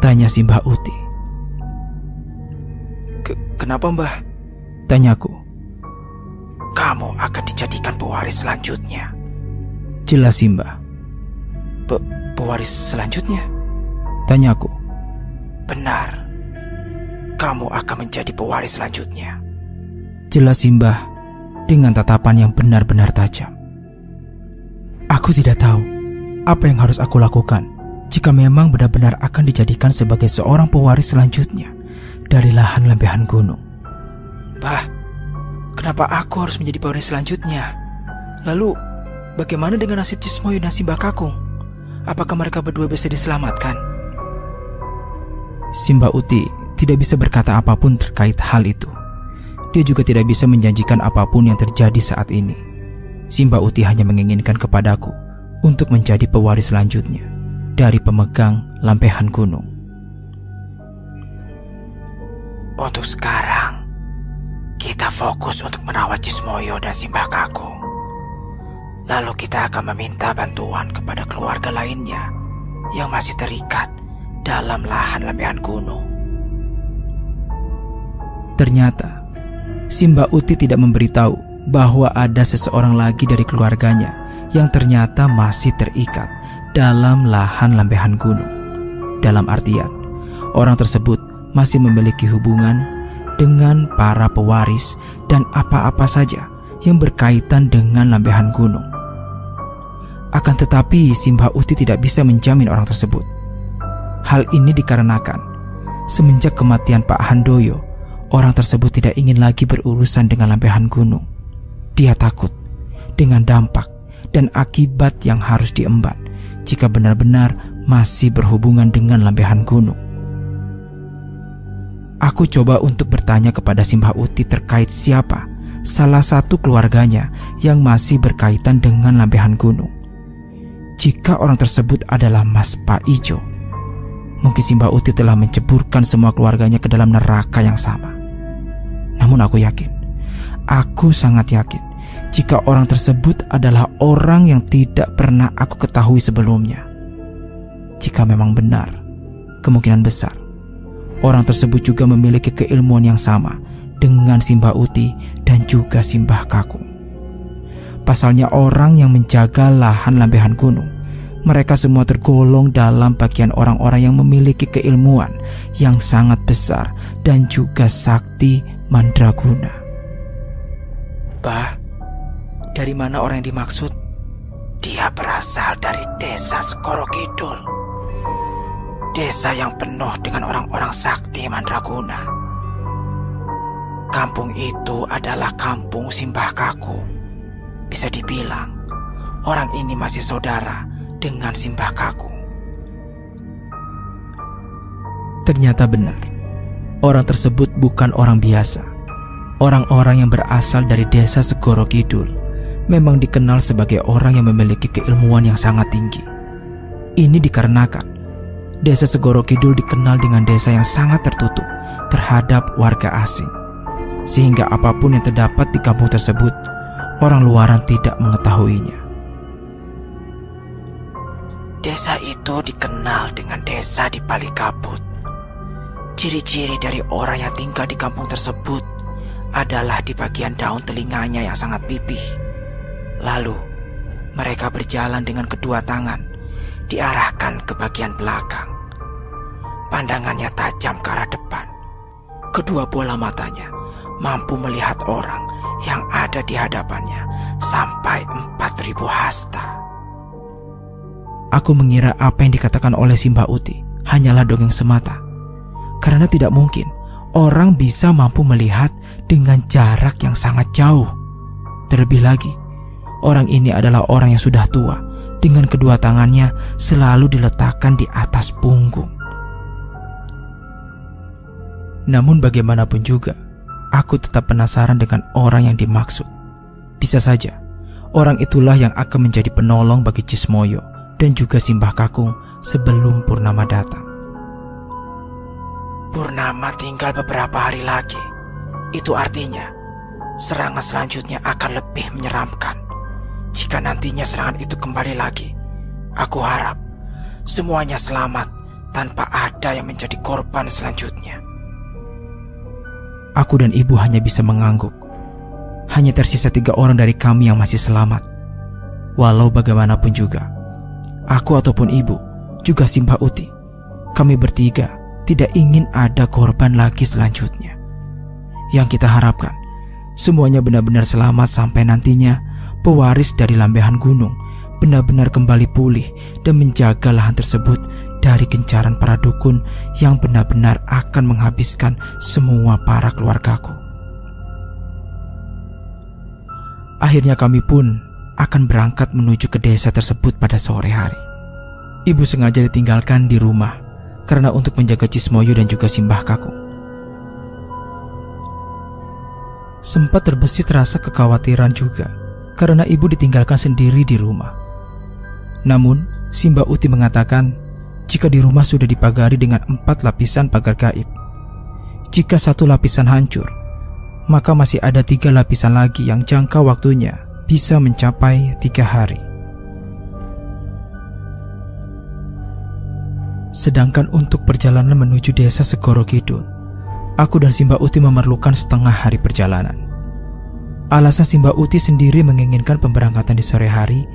tanya Simbah Uti. Kenapa mbah?" tanyaku. "Kamu akan dijadikan pewaris selanjutnya," jelas Simbah. Pewaris selanjutnya?" tanyaku. "Benar, kamu akan menjadi pewaris selanjutnya," jelas Simbah dengan tatapan yang benar-benar tajam. Aku tidak tahu apa yang harus aku lakukan jika memang benar-benar akan dijadikan sebagai seorang pewaris selanjutnya dari lahan lambehan gunung. "Bah, kenapa aku harus menjadi pewaris selanjutnya? Lalu, bagaimana dengan nasib Cismoyo dan Simbah Kakung? Apakah mereka berdua bisa diselamatkan?" Simbah Uti tidak bisa berkata apapun terkait hal itu. Dia juga tidak bisa menjanjikan apapun yang terjadi saat ini. Simbah Uti hanya menginginkan kepadaku untuk menjadi pewaris selanjutnya dari pemegang lambehan gunung. "Untuk sekarang, kita fokus untuk merawat Cismoyo dan Simbah Kakung. Lalu kita akan meminta bantuan kepada keluarga lainnya yang masih terikat dalam lahan lambehan gunung." Ternyata Simbah Uti tidak memberitahu bahwa ada seseorang lagi dari keluarganya yang ternyata masih terikat dalam lahan lambehan gunung. Dalam artian, orang tersebut masih memiliki hubungan dengan para pewaris dan apa-apa saja yang berkaitan dengan lambehan gunung. Akan tetapi Simbah Uti tidak bisa menjamin orang tersebut. Hal ini dikarenakan semenjak kematian Pak Handoyo, orang tersebut tidak ingin lagi berurusan dengan lambehan gunung. Dia takut dengan dampak dan akibat yang harus diemban jika benar-benar masih berhubungan dengan lambehan gunung. Aku coba untuk bertanya kepada Simbah Uti terkait siapa salah satu keluarganya yang masih berkaitan dengan lambehan gunung. Jika orang tersebut adalah Mas Pak Ijo, mungkin Simbah Uti telah menceburkan semua keluarganya ke dalam neraka yang sama. Namun aku sangat yakin jika orang tersebut adalah orang yang tidak pernah aku ketahui sebelumnya. Jika memang benar, kemungkinan besar orang tersebut juga memiliki keilmuan yang sama dengan Simbah Uti dan juga Simbah Kakung. Pasalnya orang yang menjaga lahan lambehan gunung, mereka semua tergolong dalam bagian orang-orang yang memiliki keilmuan yang sangat besar dan juga sakti mandraguna. "Bah, dari mana orang yang dimaksud?" "Dia berasal dari desa Segoro Kidul. Desa yang penuh dengan orang-orang sakti mandraguna. Kampung itu adalah kampung Simbah Kakung. Bisa dibilang, orang ini masih saudara dengan Simbah Kakung." Ternyata benar, orang tersebut bukan orang biasa. Orang-orang yang berasal dari desa Segoro Kidul memang dikenal sebagai orang yang memiliki keilmuan yang sangat tinggi. Ini dikarenakan desa Segoro Kidul dikenal dengan desa yang sangat tertutup terhadap warga asing, sehingga apapun yang terdapat di kampung tersebut, orang luaran tidak mengetahuinya. Desa itu dikenal dengan desa di balik kabut. Ciri-ciri dari orang yang tinggal di kampung tersebut adalah di bagian daun telinganya yang sangat pipih. Lalu, mereka berjalan dengan kedua tangan diarahkan ke bagian belakang. Pandangannya tajam ke arah depan. Kedua bola matanya mampu melihat orang yang ada di hadapannya sampai 4.000 hasta. Aku mengira apa yang dikatakan oleh si Mbak Uti hanyalah dongeng semata. Karena tidak mungkin orang bisa mampu melihat dengan jarak yang sangat jauh. Terlebih lagi, orang ini adalah orang yang sudah tua, dengan kedua tangannya selalu diletakkan di atas punggung. Namun bagaimanapun juga, aku tetap penasaran dengan orang yang dimaksud. Bisa saja, orang itulah yang akan menjadi penolong bagi Cismoyo dan juga Simbah Kakung sebelum Purnama datang. Purnama tinggal beberapa hari lagi. Itu artinya serangan selanjutnya akan lebih menyeramkan. Jika nantinya serangan itu kembali lagi, aku harap semuanya selamat tanpa ada yang menjadi korban selanjutnya. Aku dan ibu hanya bisa mengangguk. Hanya tersisa 3 orang dari kami yang masih selamat. Walau bagaimanapun juga, aku ataupun ibu, juga Simbah Uti, kami bertiga tidak ingin ada korban lagi selanjutnya. Yang kita harapkan, semuanya benar-benar selamat sampai nantinya pewaris dari lambehan gunung benar-benar kembali pulih dan menjaga lahan tersebut dari gencaran para dukun yang benar-benar akan menghabiskan semua para keluargaku. Akhirnya kami pun akan berangkat menuju ke desa tersebut pada sore hari. Ibu sengaja ditinggalkan di rumah karena untuk menjaga Cismoyo dan juga Simbah Kakung. Sempat terbesit rasa kekhawatiran juga karena ibu ditinggalkan sendiri di rumah. Namun, Simbah Uti mengatakan jika di rumah sudah dipagari dengan 4 lapisan pagar gaib. Jika 1 lapisan hancur, maka masih ada 3 lapisan lagi yang jangka waktunya bisa mencapai 3 hari. Sedangkan untuk perjalanan menuju desa Segoro Kidul, aku dan Simbah Uti memerlukan setengah hari perjalanan. Alasan Simbah Uti sendiri menginginkan pemberangkatan di sore hari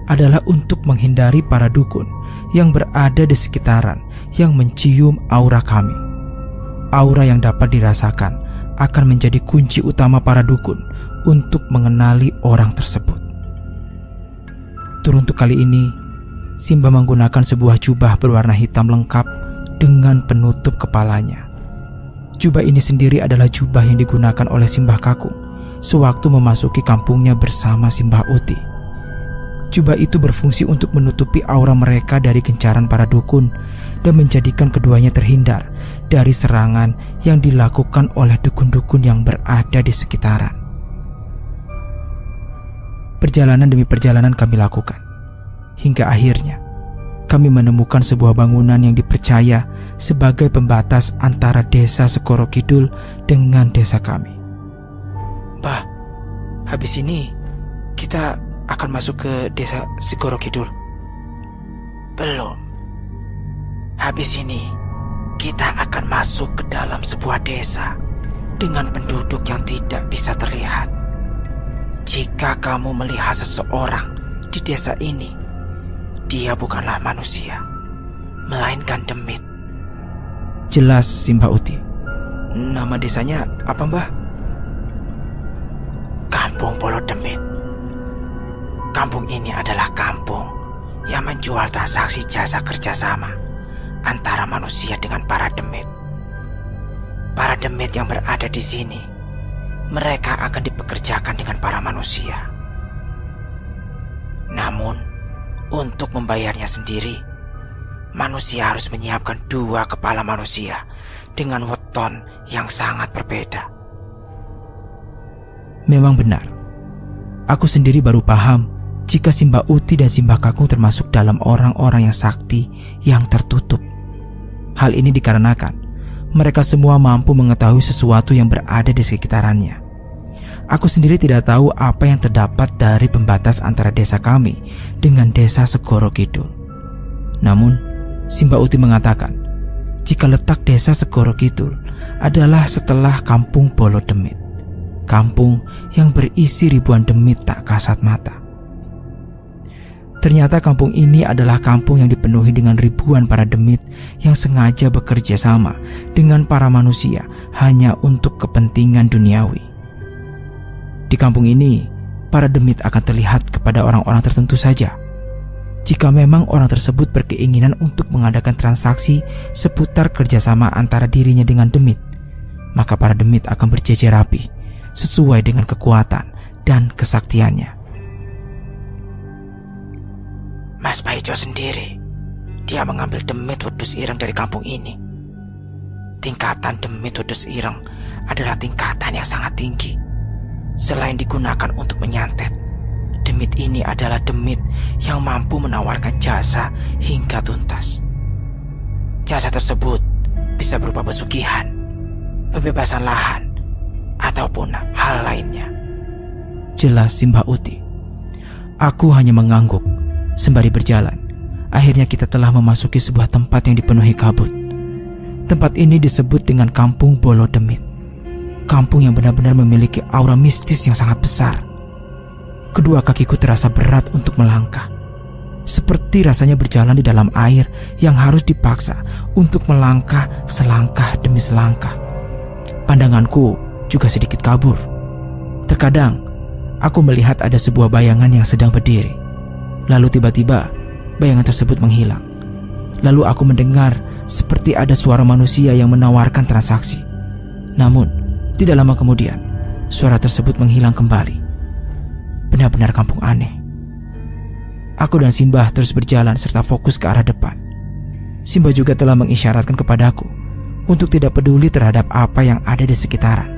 adalah untuk menghindari para dukun yang berada di sekitaran yang mencium aura kami. Aura yang dapat dirasakan akan menjadi kunci utama para dukun untuk mengenali orang tersebut. Teruntuk kali ini, Simbah menggunakan sebuah jubah berwarna hitam lengkap dengan penutup kepalanya. Jubah ini sendiri adalah jubah yang digunakan oleh Simbah Kakung sewaktu memasuki kampungnya bersama Simbah Uti. Jubah itu berfungsi untuk menutupi aura mereka dari gencaran para dukun dan menjadikan keduanya terhindar dari serangan yang dilakukan oleh dukun-dukun yang berada di sekitaran. Perjalanan demi perjalanan kami lakukan. Hingga akhirnya kami menemukan sebuah bangunan yang dipercaya sebagai pembatas antara desa Segoro Kidul dengan desa kami. Bah, habis ini kita akan masuk ke desa Segoro Kidul. Belum. Habis ini kita akan masuk ke dalam sebuah desa dengan penduduk yang tidak bisa terlihat. Jika kamu melihat seseorang di desa ini, dia bukanlah manusia, melainkan demit. Jelas Simbah Uti. Nama desanya apa, Mbah? Kampung Bolo Demit. Kampung ini adalah kampung yang menjual transaksi jasa kerjasama antara manusia dengan para demit. Para demit yang berada di sini, mereka akan dipekerjakan dengan para manusia. Namun, untuk membayarnya sendiri, manusia harus menyiapkan 2 kepala manusia dengan weton yang sangat berbeda. Memang benar, aku sendiri baru paham jika Simbah Uti dan Simbah Kakung termasuk dalam orang-orang yang sakti yang tertutup. Hal ini dikarenakan mereka semua mampu mengetahui sesuatu yang berada di sekitarannya. Aku sendiri tidak tahu apa yang terdapat dari pembatas antara desa kami dengan desa Segoro Kidul. Namun, Simbah Uti mengatakan jika letak desa Segoro Kidul adalah setelah kampung Bolo Demit, kampung yang berisi ribuan demit tak kasat mata. Ternyata kampung ini adalah kampung yang dipenuhi dengan ribuan para demit yang sengaja bekerja sama dengan para manusia hanya untuk kepentingan duniawi. Di kampung ini, para demit akan terlihat kepada orang-orang tertentu saja. Jika memang orang tersebut berkeinginan untuk mengadakan transaksi seputar kerjasama antara dirinya dengan demit, maka para demit akan berjejer rapi sesuai dengan kekuatan dan kesaktiannya. Mas Paijo sendiri, dia mengambil demit wedus ireng dari kampung ini. Tingkatan demit wedus ireng adalah tingkatan yang sangat tinggi. Selain digunakan untuk menyantet, demit ini adalah demit yang mampu menawarkan jasa hingga tuntas. Jasa tersebut bisa berupa pesugihan, pembebasan lahan, ataupun hal lainnya. Jelas Simbah Uti. Aku hanya mengangguk. Sembari berjalan, akhirnya kita telah memasuki sebuah tempat yang dipenuhi kabut. Tempat ini disebut dengan Kampung Bolo Demit. Kampung yang benar-benar memiliki aura mistis yang sangat besar. Kedua kakiku terasa berat untuk melangkah. Seperti rasanya berjalan di dalam air yang harus dipaksa untuk melangkah selangkah demi selangkah. Pandanganku juga sedikit kabur. Terkadang, aku melihat ada sebuah bayangan yang sedang berdiri. Lalu tiba-tiba bayangan tersebut menghilang. Lalu aku mendengar seperti ada suara manusia yang menawarkan transaksi. Namun tidak lama kemudian suara tersebut menghilang kembali. Benar-benar kampung aneh. Aku dan Simbah terus berjalan serta fokus ke arah depan. Simbah juga telah mengisyaratkan kepadaku untuk tidak peduli terhadap apa yang ada di sekitaran.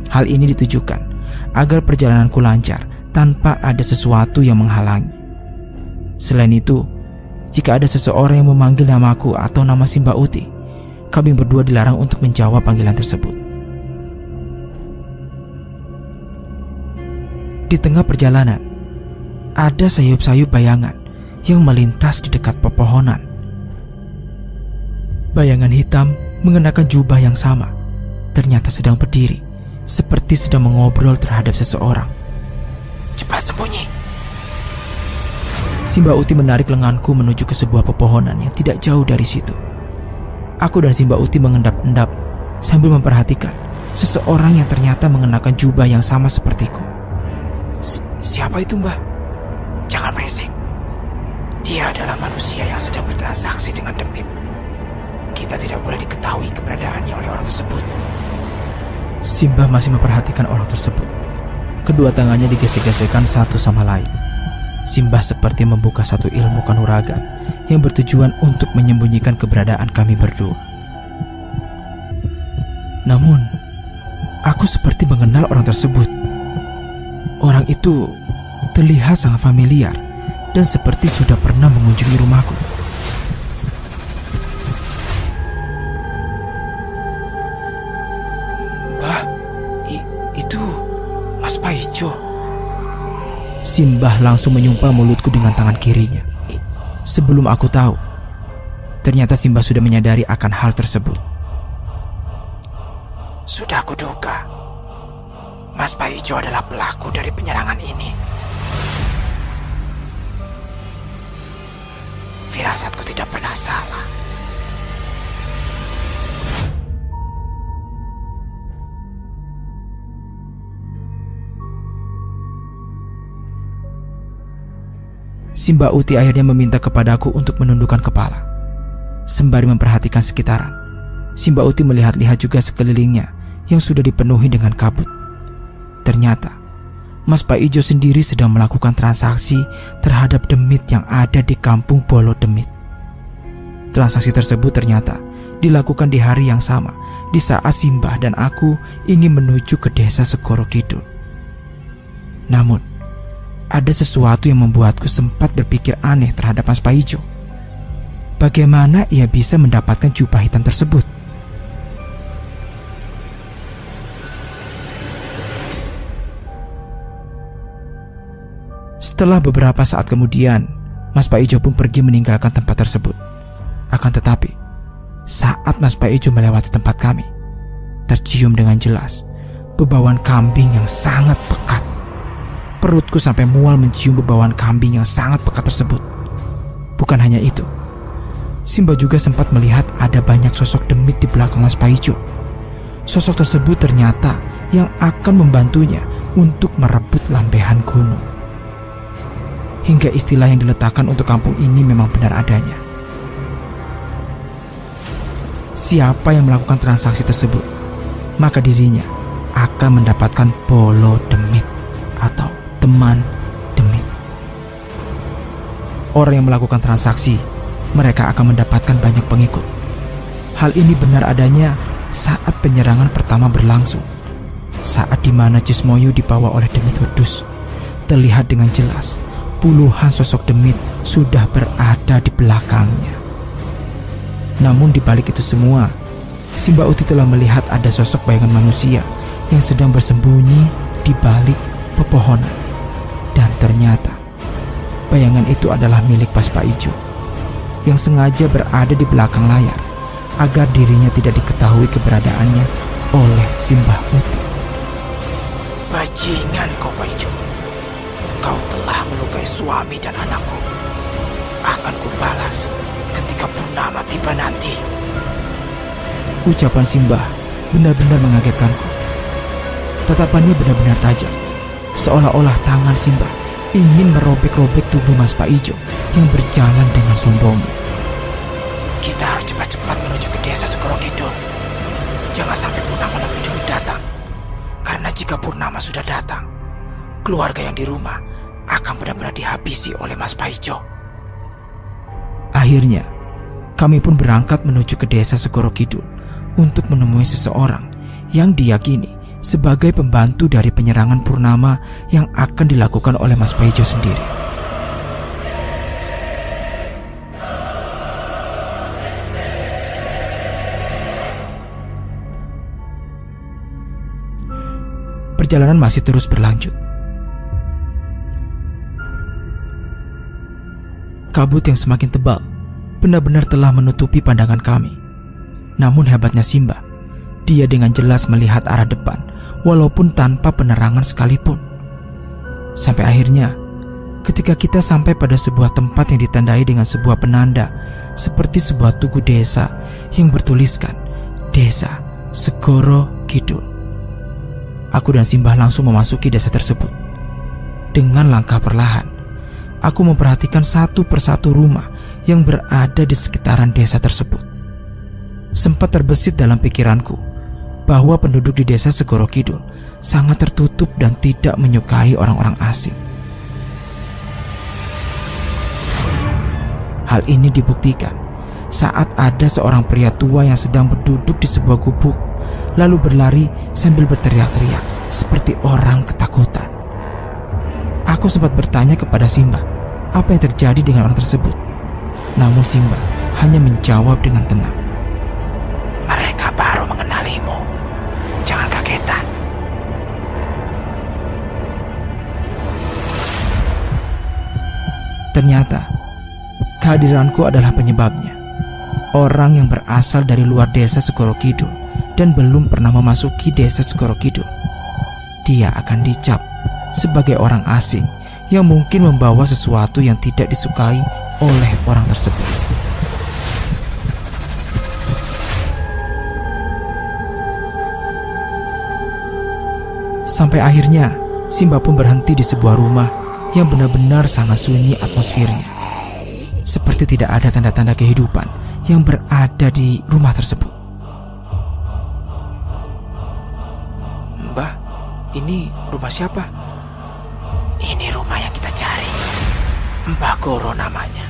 Hal ini ditujukan agar perjalananku lancar tanpa ada sesuatu yang menghalangi. Selain itu, jika ada seseorang yang memanggil namaku atau nama Simbah Uti, kami berdua dilarang untuk menjawab panggilan tersebut. Di tengah perjalanan, ada sayup-sayup bayangan yang melintas di dekat pepohonan. Bayangan hitam mengenakan jubah yang sama, ternyata sedang berdiri, seperti sedang mengobrol terhadap seseorang. Cepat sembunyi! Simbah Uti menarik lenganku menuju ke sebuah pepohonan yang tidak jauh dari situ. Aku dan Simbah Uti mengendap-endap sambil memperhatikan seseorang yang ternyata mengenakan jubah yang sama sepertiku. Siapa itu, Mbah? Jangan berisik. Dia adalah manusia yang sedang bertransaksi dengan demit. Kita tidak boleh diketahui keberadaannya oleh orang tersebut. Simbah masih memperhatikan orang tersebut. Kedua tangannya digesek-gesekkan satu sama lain. Simbah seperti membuka satu ilmu kanuragan yang bertujuan untuk menyembunyikan keberadaan kami berdua. Namun, aku seperti mengenal orang tersebut. Orang itu terlihat sangat familiar dan seperti sudah pernah mengunjungi rumahku. Mbah, itu Mas Paijo. Simbah langsung menyumpal mulutku dengan tangan kirinya. Sebelum aku tahu, ternyata Simbah sudah menyadari akan hal tersebut. Sudah kuduga, Mas Paijo adalah pelaku dari penyerangan ini. Firasatku tidak pernah salah. Simbah Uti akhirnya meminta kepadaku untuk menundukkan kepala. Sembari memperhatikan sekitaran, Simbah Uti melihat-lihat juga sekelilingnya yang sudah dipenuhi dengan kabut. Ternyata, Mas Paijo sendiri sedang melakukan transaksi terhadap demit yang ada di Kampung Bolo Demit. Transaksi tersebut ternyata dilakukan di hari yang sama, di saat Simbah dan aku ingin menuju ke desa Segoro Kidul. Namun, ada sesuatu yang membuatku sempat berpikir aneh terhadap Mas Paijo. Bagaimana ia bisa mendapatkan jubah hitam tersebut? Setelah beberapa saat kemudian, Mas Paijo pun pergi meninggalkan tempat tersebut. Akan tetapi, saat Mas Paijo melewati tempat kami, tercium dengan jelas bebauan kambing yang sangat pekat. Perutku sampai mual mencium bebauan kambing yang sangat pekat tersebut. Bukan hanya itu, Simba juga sempat melihat ada banyak sosok demit di belakang Mas Paijo. Sosok tersebut ternyata yang akan membantunya untuk merebut lambehan gunung. Hingga istilah yang diletakkan untuk kampung ini memang benar adanya. Siapa yang melakukan transaksi tersebut, maka dirinya akan mendapatkan polo demit atau teman demit. Orang yang melakukan transaksi, mereka akan mendapatkan banyak pengikut. Hal ini benar adanya saat penyerangan pertama berlangsung. Saat dimana Cismoyo dibawa oleh demit wedus, terlihat dengan jelas puluhan sosok demit sudah berada di belakangnya. Namun di balik itu semua, Simba Uti telah melihat ada sosok bayangan manusia yang sedang bersembunyi di balik pepohonan. Dan ternyata bayangan itu adalah milik Mas Paijo yang sengaja berada di belakang layar agar dirinya tidak diketahui keberadaannya oleh Simba Uti. Bajingan kau Paijo, kau telah melukai suami dan anakku. Akan kubalas ketika purnama tiba nanti. Ucapan Simba benar-benar mengagetkanku. Tatapannya benar-benar tajam, seolah-olah tangan Simba ingin merobek-robek tubuh Mas Paijo yang berjalan dengan sombongnya. Kita harus cepat-cepat menuju ke desa Segoro Kidul. Jangan sampai purnama lebih dulu datang. Karena jika purnama sudah datang, keluarga yang di rumah akan benar-benar dihabisi oleh Mas Paijo. Akhirnya, kami pun berangkat menuju ke desa Segoro Kidul untuk menemui seseorang yang diyakini sebagai pembantu dari penyerangan purnama yang akan dilakukan oleh Mas Paijo sendiri. Perjalanan masih terus berlanjut. Kabut yang semakin tebal benar-benar telah menutupi pandangan kami. Namun hebatnya Simba, dia dengan jelas melihat arah depan walaupun tanpa penerangan sekalipun. Sampai akhirnya, ketika kita sampai pada sebuah tempat yang ditandai dengan sebuah penanda seperti sebuah tugu desa yang bertuliskan Desa Segoro Kidul. Aku dan Simba langsung memasuki desa tersebut. Dengan langkah perlahan, aku memperhatikan satu persatu rumah yang berada di sekitaran desa tersebut. Sempat terbesit dalam pikiranku bahwa penduduk di desa Segoro Kidul sangat tertutup dan tidak menyukai orang-orang asing. Hal ini dibuktikan saat ada seorang pria tua yang sedang berduduk di sebuah gubuk, lalu berlari sambil berteriak-teriak seperti orang ketakutan. Aku sempat bertanya kepada Simba apa yang terjadi dengan orang tersebut. Namun Simba hanya menjawab dengan tenang. Mereka baru mengenalimu. Jangan kagetan. Ternyata kehadiranku adalah penyebabnya. Orang yang berasal dari luar desa Segoro Kidul dan belum pernah memasuki desa Segoro Kidul. Dia akan dicap sebagai orang asing yang mungkin membawa sesuatu yang tidak disukai oleh orang tersebut. Sampai akhirnya Simba pun berhenti di sebuah rumah yang benar-benar sangat sunyi atmosfernya. Seperti tidak ada tanda-tanda kehidupan yang berada di rumah tersebut. Mbah, ini rumah siapa? Ini rumah yang kita cari. Mbah Goro namanya.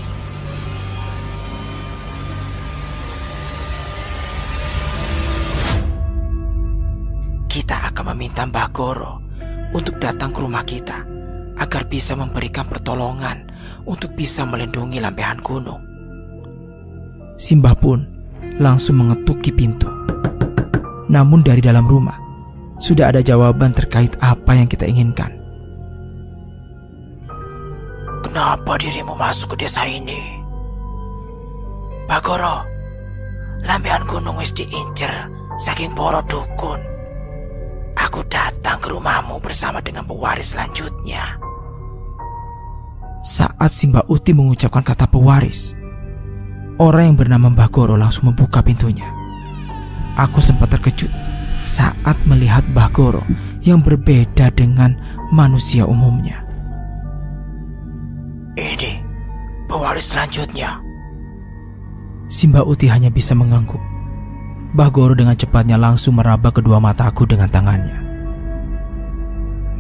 Kita akan meminta Mbah Goro untuk datang ke rumah kita agar bisa memberikan pertolongan untuk bisa melindungi lambehan gunung. Simba pun langsung mengetuki pintu. Namun dari dalam rumah sudah ada jawaban terkait apa yang kita inginkan. Kenapa dirimu masuk ke desa ini? Mbah Goro, lambean gunung wis diincer saking poro dukun. Aku datang ke rumahmu bersama dengan pewaris selanjutnya. Saat si Mbak Uti mengucapkan kata pewaris, orang yang bernama Mbah Goro langsung membuka pintunya. Aku sempat terkejut saat melihat Mbah Goro yang berbeda dengan manusia umumnya. Ini pewaris selanjutnya. Si Mbak Uti hanya bisa mengangguk. Mbah Goro dengan cepatnya langsung meraba kedua mataku dengan tangannya.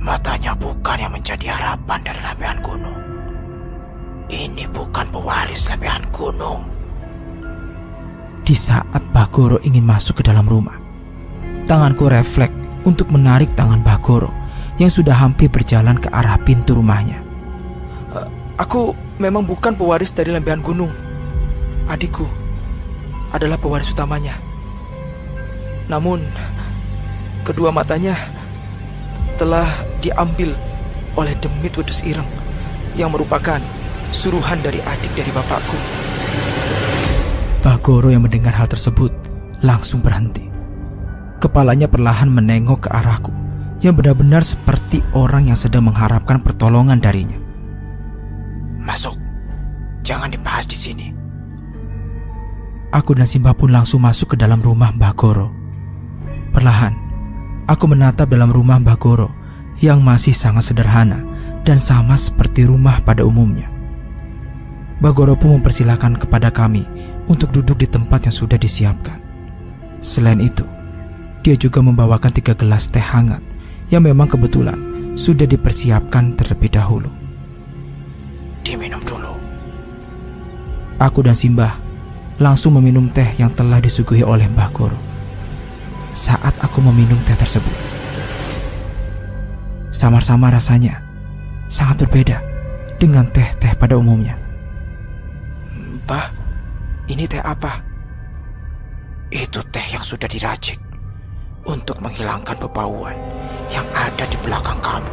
Matanya bukan yang menjadi harapan dari lambean gunung. Ini bukan pewaris lambean gunung. Di saat Mbah Goro ingin masuk ke dalam rumah, tanganku refleks untuk menarik tangan Mbah Goro yang sudah hampir berjalan ke arah pintu rumahnya. Aku memang bukan pewaris dari lambean gunung. Adikku adalah pewaris utamanya. Namun, kedua matanya telah diambil oleh demit wedus ireng yang merupakan suruhan dari adik dari bapakku. Mbah Goro yang mendengar hal tersebut langsung berhenti. Kepalanya perlahan menengok ke arahku yang benar-benar seperti orang yang sedang mengharapkan pertolongan darinya. Masuk, jangan dibahas di sini. Aku dan Simbah pun langsung masuk ke dalam rumah Mbah Goro. Perlahan, aku menatap dalam rumah Mbah Goro yang masih sangat sederhana dan sama seperti rumah pada umumnya. Mbah Goro pun mempersilahkan kepada kami untuk duduk di tempat yang sudah disiapkan. Selain itu, dia juga membawakan 3 gelas teh hangat yang memang kebetulan sudah dipersiapkan terlebih dahulu. Diminum dulu. Aku dan Simbah langsung meminum teh yang telah disuguhi oleh Mbah Goro. Saat aku meminum teh tersebut, samar-samar rasanya sangat berbeda dengan teh-teh pada umumnya. Mbah, ini teh apa? Itu teh yang sudah diracik untuk menghilangkan bebauan yang ada di belakang kamu.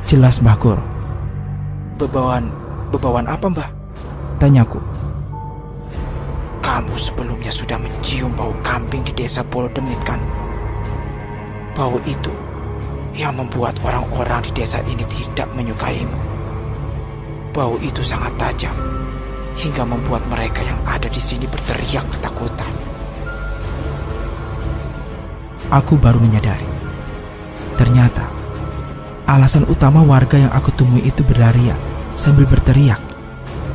Jelas Mbah Goro. Bebauan apa, Mbah? Tanyaku. Kamu sebelumnya sudah mencium bau kambing di desa Polodemit kan? Bau itu yang membuat orang-orang di desa ini tidak menyukaimu. Bau itu sangat tajam hingga membuat mereka yang ada di sini berteriak ketakutan. Aku baru menyadari, ternyata alasan utama warga yang aku temui itu berlarian sambil berteriak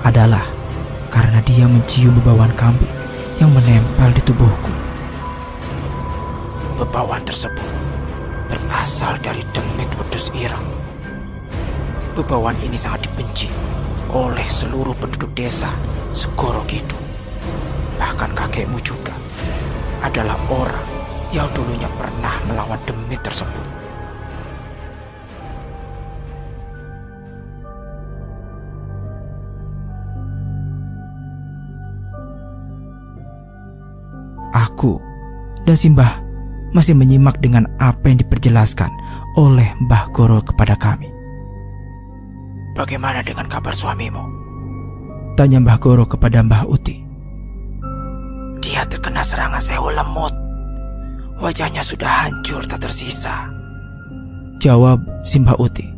adalah karena dia mencium bebauan kambing yang menempel di tubuhku. Bebauan tersebut berasal dari demit wedus ireng. Bebauan ini sangat dibenci oleh seluruh penduduk desa Segoro Kidul. Bahkan kakekmu juga adalah orang yang dulunya pernah melawan demit tersebut. Aku dan Simbah masih menyimak dengan apa yang diperjelaskan oleh Mbah Goro kepada kami. Bagaimana dengan kabar suamimu? Tanya Mbah Goro kepada Mbah Uti. Dia terkena serangan sewu lemut. Wajahnya sudah hancur tak tersisa. Jawab Simbah Uti.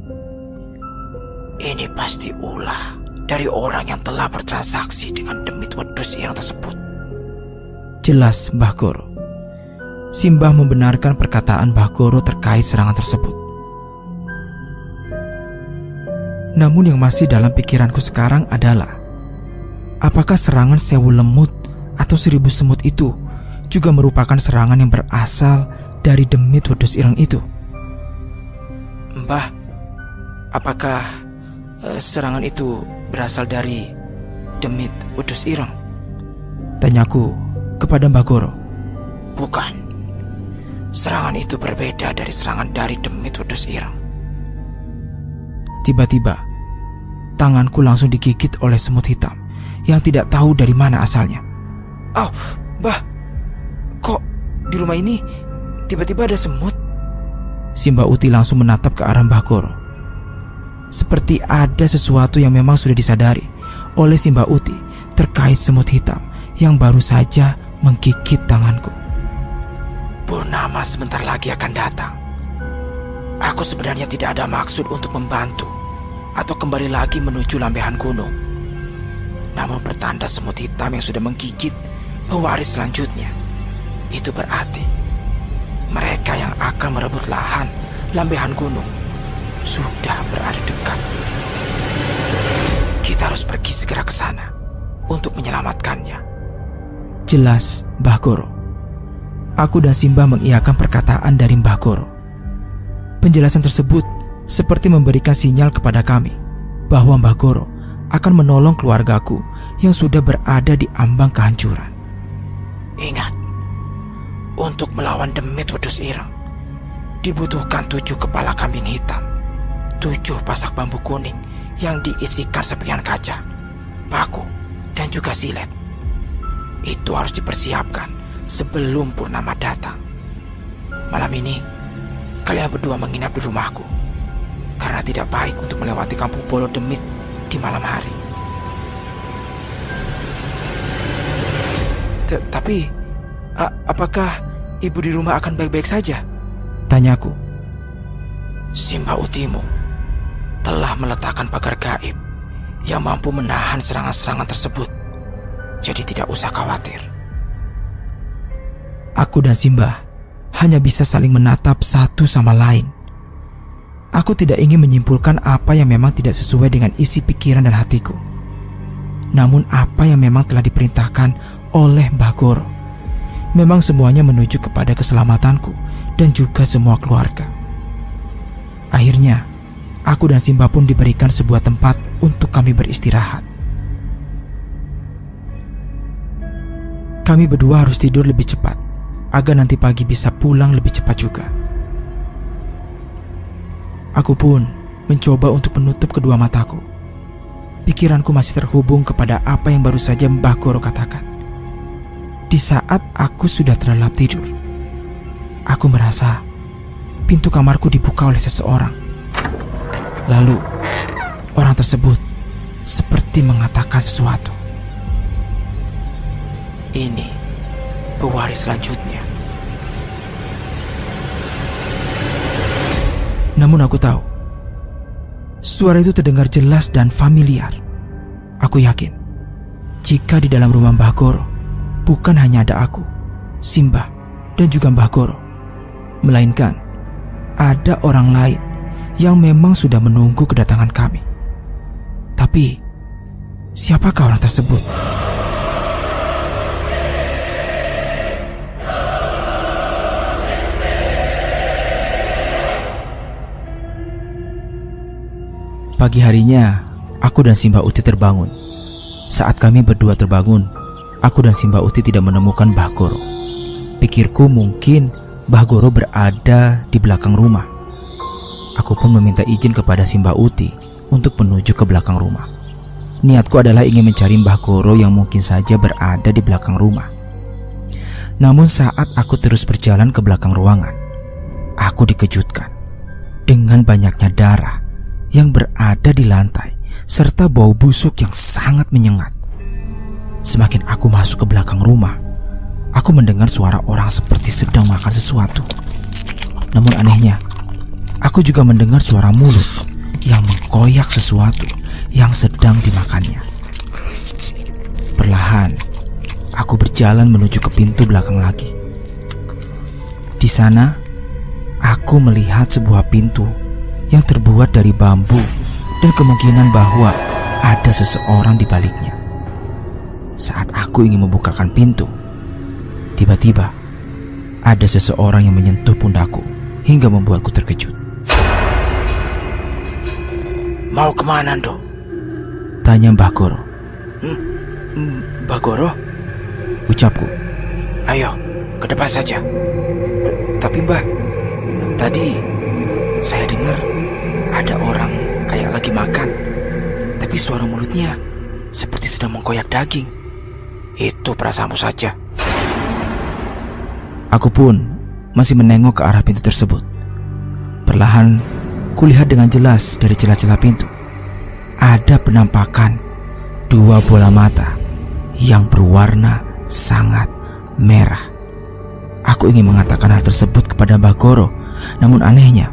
Ini pasti ulah dari orang yang telah bertransaksi dengan demit wedus ireng tersebut. Jelas Mbah Goro. Simbah membenarkan perkataan Mbah Goro terkait serangan tersebut. Namun yang masih dalam pikiranku sekarang adalah, apakah serangan sewu lemut atau 1000 semut itu juga merupakan serangan yang berasal dari demit wedus ireng itu? Mbah, apakah serangan itu berasal dari demit wedus ireng? Tanyaku kepada Mbah Goro. Bukan. Serangan itu berbeda dari serangan dari demit wedus ireng. Tiba-tiba, tanganku langsung digigit oleh semut hitam yang tidak tahu dari mana asalnya. Oh, Mbah, kok di rumah ini tiba-tiba ada semut? Si Mbak Uti langsung menatap ke arah Mbah Goro. Seperti ada sesuatu yang memang sudah disadari oleh si Mbak Uti terkait semut hitam yang baru saja menggigit tanganku. Purnama sebentar lagi akan datang. Aku sebenarnya tidak ada maksud untuk membantu atau kembali lagi menuju lambehan gunung. Namun pertanda semut hitam yang sudah menggigit pewaris selanjutnya, itu berarti mereka yang akan merebut lahan lambehan gunung sudah berada dekat. Kita harus pergi segera ke sana untuk menyelamatkannya. Jelas Mbah Goro. Aku dan Simbah mengiyakan perkataan dari Mbah Goro. Penjelasan tersebut seperti memberikan sinyal kepada kami bahwa Mbah Goro akan menolong keluargaku yang sudah berada di ambang kehancuran. Ingat, untuk melawan demit wedus ireng dibutuhkan 7 kepala kambing hitam, 7 pasak bambu kuning yang diisikan serpihan kaca, paku, dan juga silet. Itu harus dipersiapkan sebelum purnama datang. Malam ini kalian berdua menginap di rumahku, karena tidak baik untuk melewati kampung Bolo Demit di malam hari. Tapi apakah ibu di rumah akan baik-baik saja? Tanyaku. Simbah Utimu telah meletakkan pagar gaib yang mampu menahan serangan-serangan tersebut, jadi tidak usah khawatir. Aku dan Simbah hanya bisa saling menatap satu sama lain. Aku tidak ingin menyimpulkan apa yang memang tidak sesuai dengan isi pikiran dan hatiku. Namun apa yang memang telah diperintahkan oleh Mbah Goro, memang semuanya menuju kepada keselamatanku dan juga semua keluarga. Akhirnya, aku dan Simbah pun diberikan sebuah tempat untuk kami beristirahat. Kami berdua harus tidur lebih cepat agar nanti pagi bisa pulang lebih cepat juga. Aku pun mencoba untuk menutup kedua mataku. Pikiranku masih terhubung kepada apa yang baru saja Mbah Goro katakan. Di saat aku sudah terlelap tidur, aku merasa pintu kamarku dibuka oleh seseorang. Lalu, orang tersebut seperti mengatakan sesuatu. Ini pewaris selanjutnya. Namun aku tahu, suara itu terdengar jelas dan familiar. Aku yakin, jika di dalam rumah Mbah Goro bukan hanya ada aku, Simbah, dan juga Mbah Goro, melainkan ada orang lain yang memang sudah menunggu kedatangan kami. Tapi, siapakah orang tersebut? Pagi harinya, aku dan Simbah Uti terbangun. Saat kami berdua terbangun, aku dan Simbah Uti tidak menemukan Mbah Goro. Pikirku mungkin Mbah Goro berada di belakang rumah. Aku pun meminta izin kepada Simbah Uti untuk menuju ke belakang rumah. Niatku adalah ingin mencari Mbah Goro yang mungkin saja berada di belakang rumah. Namun saat aku terus berjalan ke belakang ruangan, aku dikejutkan dengan banyaknya darah yang berada di lantai serta bau busuk yang sangat menyengat. Semakin aku masuk ke belakang rumah, aku mendengar suara orang seperti sedang makan sesuatu. Namun anehnya, aku juga mendengar suara mulut yang mengkoyak sesuatu yang sedang dimakannya. Perlahan, aku berjalan menuju ke pintu belakang lagi. Di sana, aku melihat sebuah pintu yang terbuat dari bambu dan kemungkinan bahwa ada seseorang di baliknya. Saat aku ingin membukakan pintu, tiba-tiba ada seseorang yang menyentuh pundakku hingga membuatku terkejut. Mau kemana, Nduk? Tanya Mbah Goro. Mbah Goro? Ucapku. Ayo, ke depan saja. Tapi Mbah, Tadi saya dengar ada orang kayak lagi makan, tapi suara mulutnya seperti sedang mengkoyak daging. Itu perasaanmu saja. Aku pun masih menengok ke arah pintu tersebut. Perlahan, kulihat dengan jelas dari celah-celah pintu ada penampakan 2 bola mata yang berwarna sangat merah. Aku ingin mengatakan hal tersebut kepada Mbah Goro, namun anehnya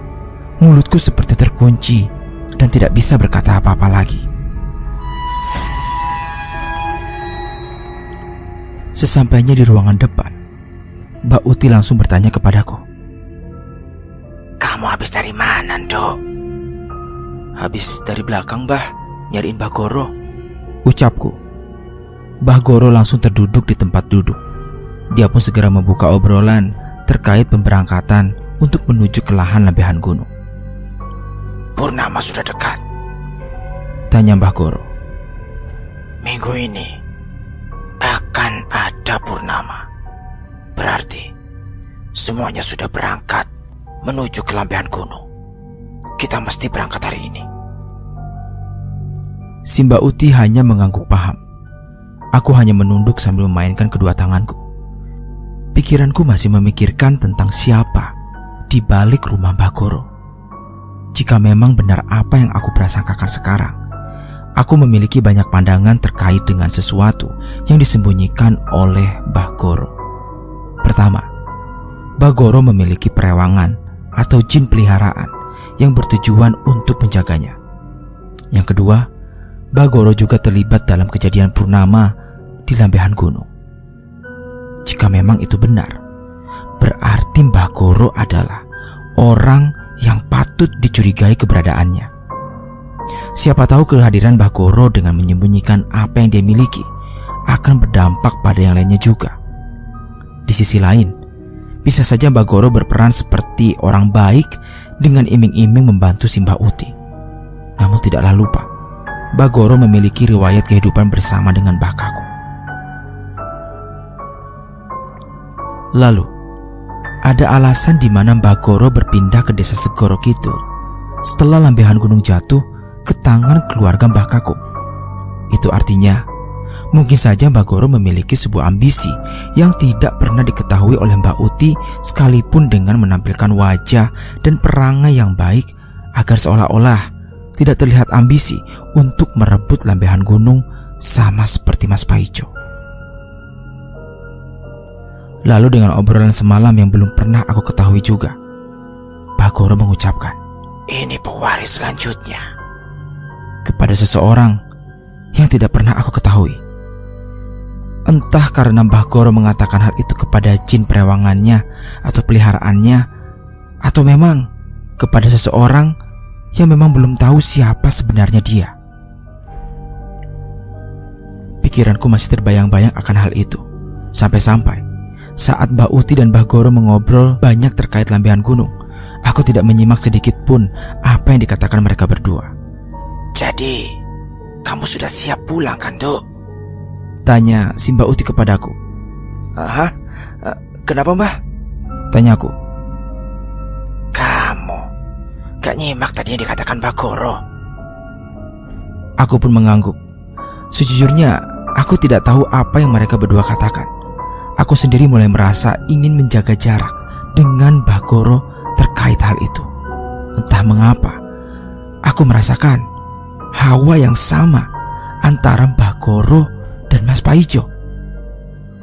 mulutku seperti terkunci dan tidak bisa berkata apa-apa lagi. Sesampainya di ruangan depan, Mbak Uti langsung bertanya kepadaku, "Kamu habis dari mana, Dok?" "Habis dari belakang, Mbah, nyariin Mbah Goro," ucapku. Mbah Goro langsung terduduk di tempat duduk. Dia pun segera membuka obrolan terkait pemberangkatan untuk menuju ke lahan lambehan gunung. "Purnama sudah dekat?" tanya Mbah Goro. "Minggu ini akan ada purnama. Berarti semuanya sudah berangkat menuju ke lambehan gunung. Kita mesti berangkat hari ini." Si Mbak Uti hanya mengangguk paham. Aku hanya menunduk sambil memainkan kedua tanganku. Pikiranku masih memikirkan tentang siapa di balik rumah Mbah Goro. Jika memang benar apa yang aku prasangkakan sekarang, aku memiliki banyak pandangan terkait dengan sesuatu yang disembunyikan oleh Mbah Goro. Pertama, Mbah Goro memiliki perewangan atau jin peliharaan yang bertujuan untuk menjaganya. Yang kedua, Mbah Goro juga terlibat dalam kejadian purnama di lambehan gunung. Jika memang itu benar, berarti Mbah Goro adalah orang yang patut dicurigai keberadaannya. Siapa tahu kehadiran Mbah Goro dengan menyembunyikan apa yang dia miliki akan berdampak pada yang lainnya juga. Di sisi lain, bisa saja Mbah Goro berperan seperti orang baik dengan iming-iming membantu si Mbak Uti. Namun tidaklah lupa, Mbah Goro memiliki riwayat kehidupan bersama dengan Mbah Kakung. Lalu, ada alasan di mana Mbah Goro berpindah ke desa Segoro Kidul setelah lambehan gunung jatuh ke tangan keluarga Mbah Kakung. Itu artinya, mungkin saja Mbah Goro memiliki sebuah ambisi yang tidak pernah diketahui oleh Mbak Uti, sekalipun dengan menampilkan wajah dan perangai yang baik agar seolah-olah tidak terlihat ambisi untuk merebut lambehan gunung sama seperti Mas Paijo. Lalu dengan obrolan semalam yang belum pernah aku ketahui juga, Mbah Goro mengucapkan, "Ini pewaris selanjutnya," kepada seseorang yang tidak pernah aku ketahui. Entah karena Mbah Goro mengatakan hal itu kepada jin perewangannya atau peliharaannya, atau memang kepada seseorang yang memang belum tahu siapa sebenarnya dia. Pikiranku masih terbayang-bayang akan hal itu, sampai-sampai saat Mbak Uti dan Mbah Goro mengobrol banyak terkait lambehan gunung, aku tidak menyimak sedikit pun apa yang dikatakan mereka berdua. "Jadi, kamu sudah siap pulang kan, Dok?" tanya si Mbak Uti kepadaku. "Hah? Kenapa, Mbah?" tanyaku. "Kamu gak nyimak tadi yang dikatakan Mbah Goro?" Aku pun mengangguk. Sejujurnya, aku tidak tahu apa yang mereka berdua katakan. Aku sendiri mulai merasa ingin menjaga jarak dengan Mbah Goro terkait hal itu. Entah mengapa, aku merasakan hawa yang sama antara Mbah Goro dan Mas Paijo.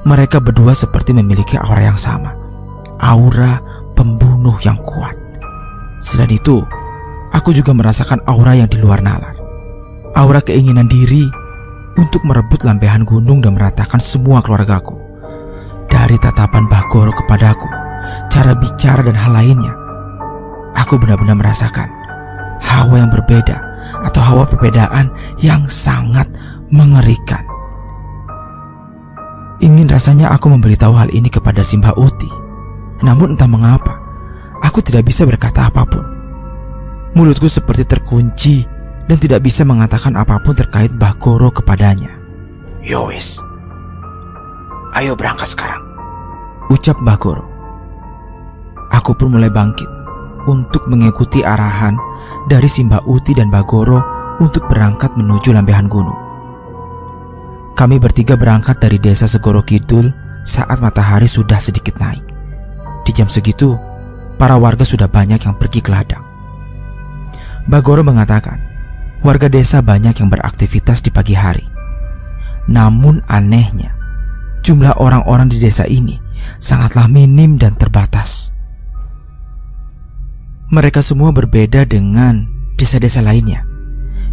Mereka berdua seperti memiliki aura yang sama, aura pembunuh yang kuat. Selain itu, aku juga merasakan aura yang di luar nalar, aura keinginan diri untuk merebut lambehan gunung dan meratakan semua keluargaku. Dari tatapan Mbah Goro kepadaku, cara bicara dan hal lainnya, aku benar-benar merasakan hawa yang berbeda atau hawa perbedaan yang sangat mengerikan. Ingin rasanya aku memberitahu hal ini kepada si Mbak Uti, namun entah mengapa aku tidak bisa berkata apapun. Mulutku seperti terkunci dan tidak bisa mengatakan apapun terkait Mbah Goro kepadanya. "Yowis, ayo berangkat sekarang," ucap Mbah Goro. Aku pun mulai bangkit untuk mengikuti arahan dari si Mbak Uti dan Mbah Goro untuk berangkat menuju lambehan gunung. Kami bertiga berangkat dari desa Segoro Kidul saat matahari sudah sedikit naik. Di jam segitu, para warga sudah banyak yang pergi ke ladang. Mbah Goro mengatakan, warga desa banyak yang beraktivitas di pagi hari. Namun anehnya, jumlah orang-orang di desa ini sangatlah minim dan terbatas. Mereka semua berbeda dengan desa-desa lainnya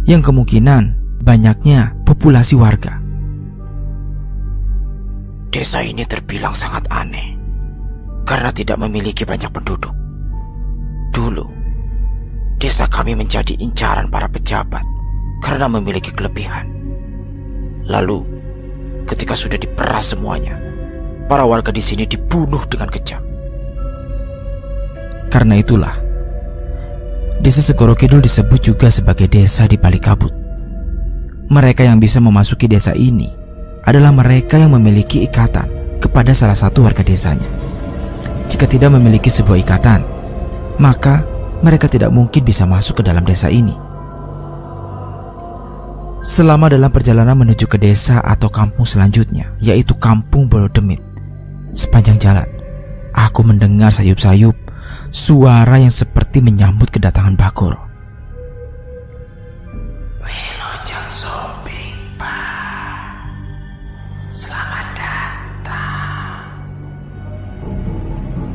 yang kemungkinan banyaknya populasi warga. Desa ini terbilang sangat aneh karena tidak memiliki banyak penduduk. Dulu, desa kami menjadi incaran para pejabat karena memiliki kelebihan. Lalu, ketika sudah diperas semuanya, para warga di sini dibunuh dengan kejam. Karena itulah, Desa Segoro Kidul disebut juga sebagai desa di balik kabut. Mereka yang bisa memasuki desa ini adalah mereka yang memiliki ikatan kepada salah satu warga desanya. Jika tidak memiliki sebuah ikatan, maka mereka tidak mungkin bisa masuk ke dalam desa ini. Selama dalam perjalanan menuju ke desa atau kampung selanjutnya, yaitu Kampung Bolodemit, sepanjang jalan, aku mendengar sayup-sayup suara yang seperti menyambut kedatangan Bagoro. Wilujeng Sumping Pak, selamat datang.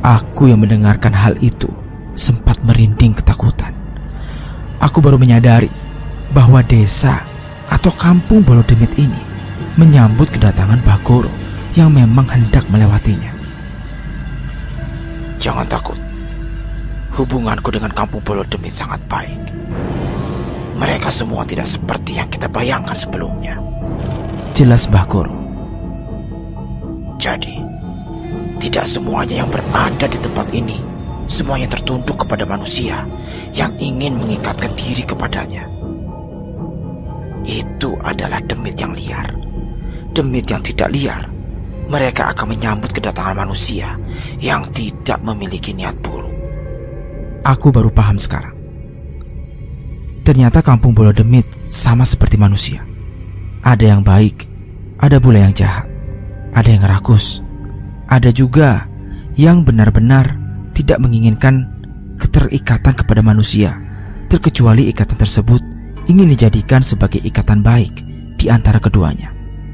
Aku yang mendengarkan hal itu sempat merinding ketakutan. Aku baru menyadari bahwa desa atau Kampung Bolodemit ini menyambut kedatangan Bagoro yang memang hendak melewatinya. Jangan takut. Hubunganku dengan Kampung Bolodemit sangat baik. Mereka semua tidak seperti yang kita bayangkan sebelumnya, jelas Bagoro. Jadi, tidak semuanya yang berada di tempat ini semuanya tertunduk kepada manusia yang ingin mengikatkan diri kepadanya. Itu adalah demit yang liar. Demit yang tidak liar, mereka akan menyambut kedatangan manusia yang tidak memiliki niat buruk. Aku baru paham sekarang. Ternyata Kampung Bolodemit sama seperti manusia. Ada yang baik, ada pula yang jahat. Ada yang rakus, ada juga yang benar-benar tidak menginginkan keterikatan kepada manusia, terkecuali ikatan tersebut ingin dijadikan sebagai ikatan baik di antara keduanya.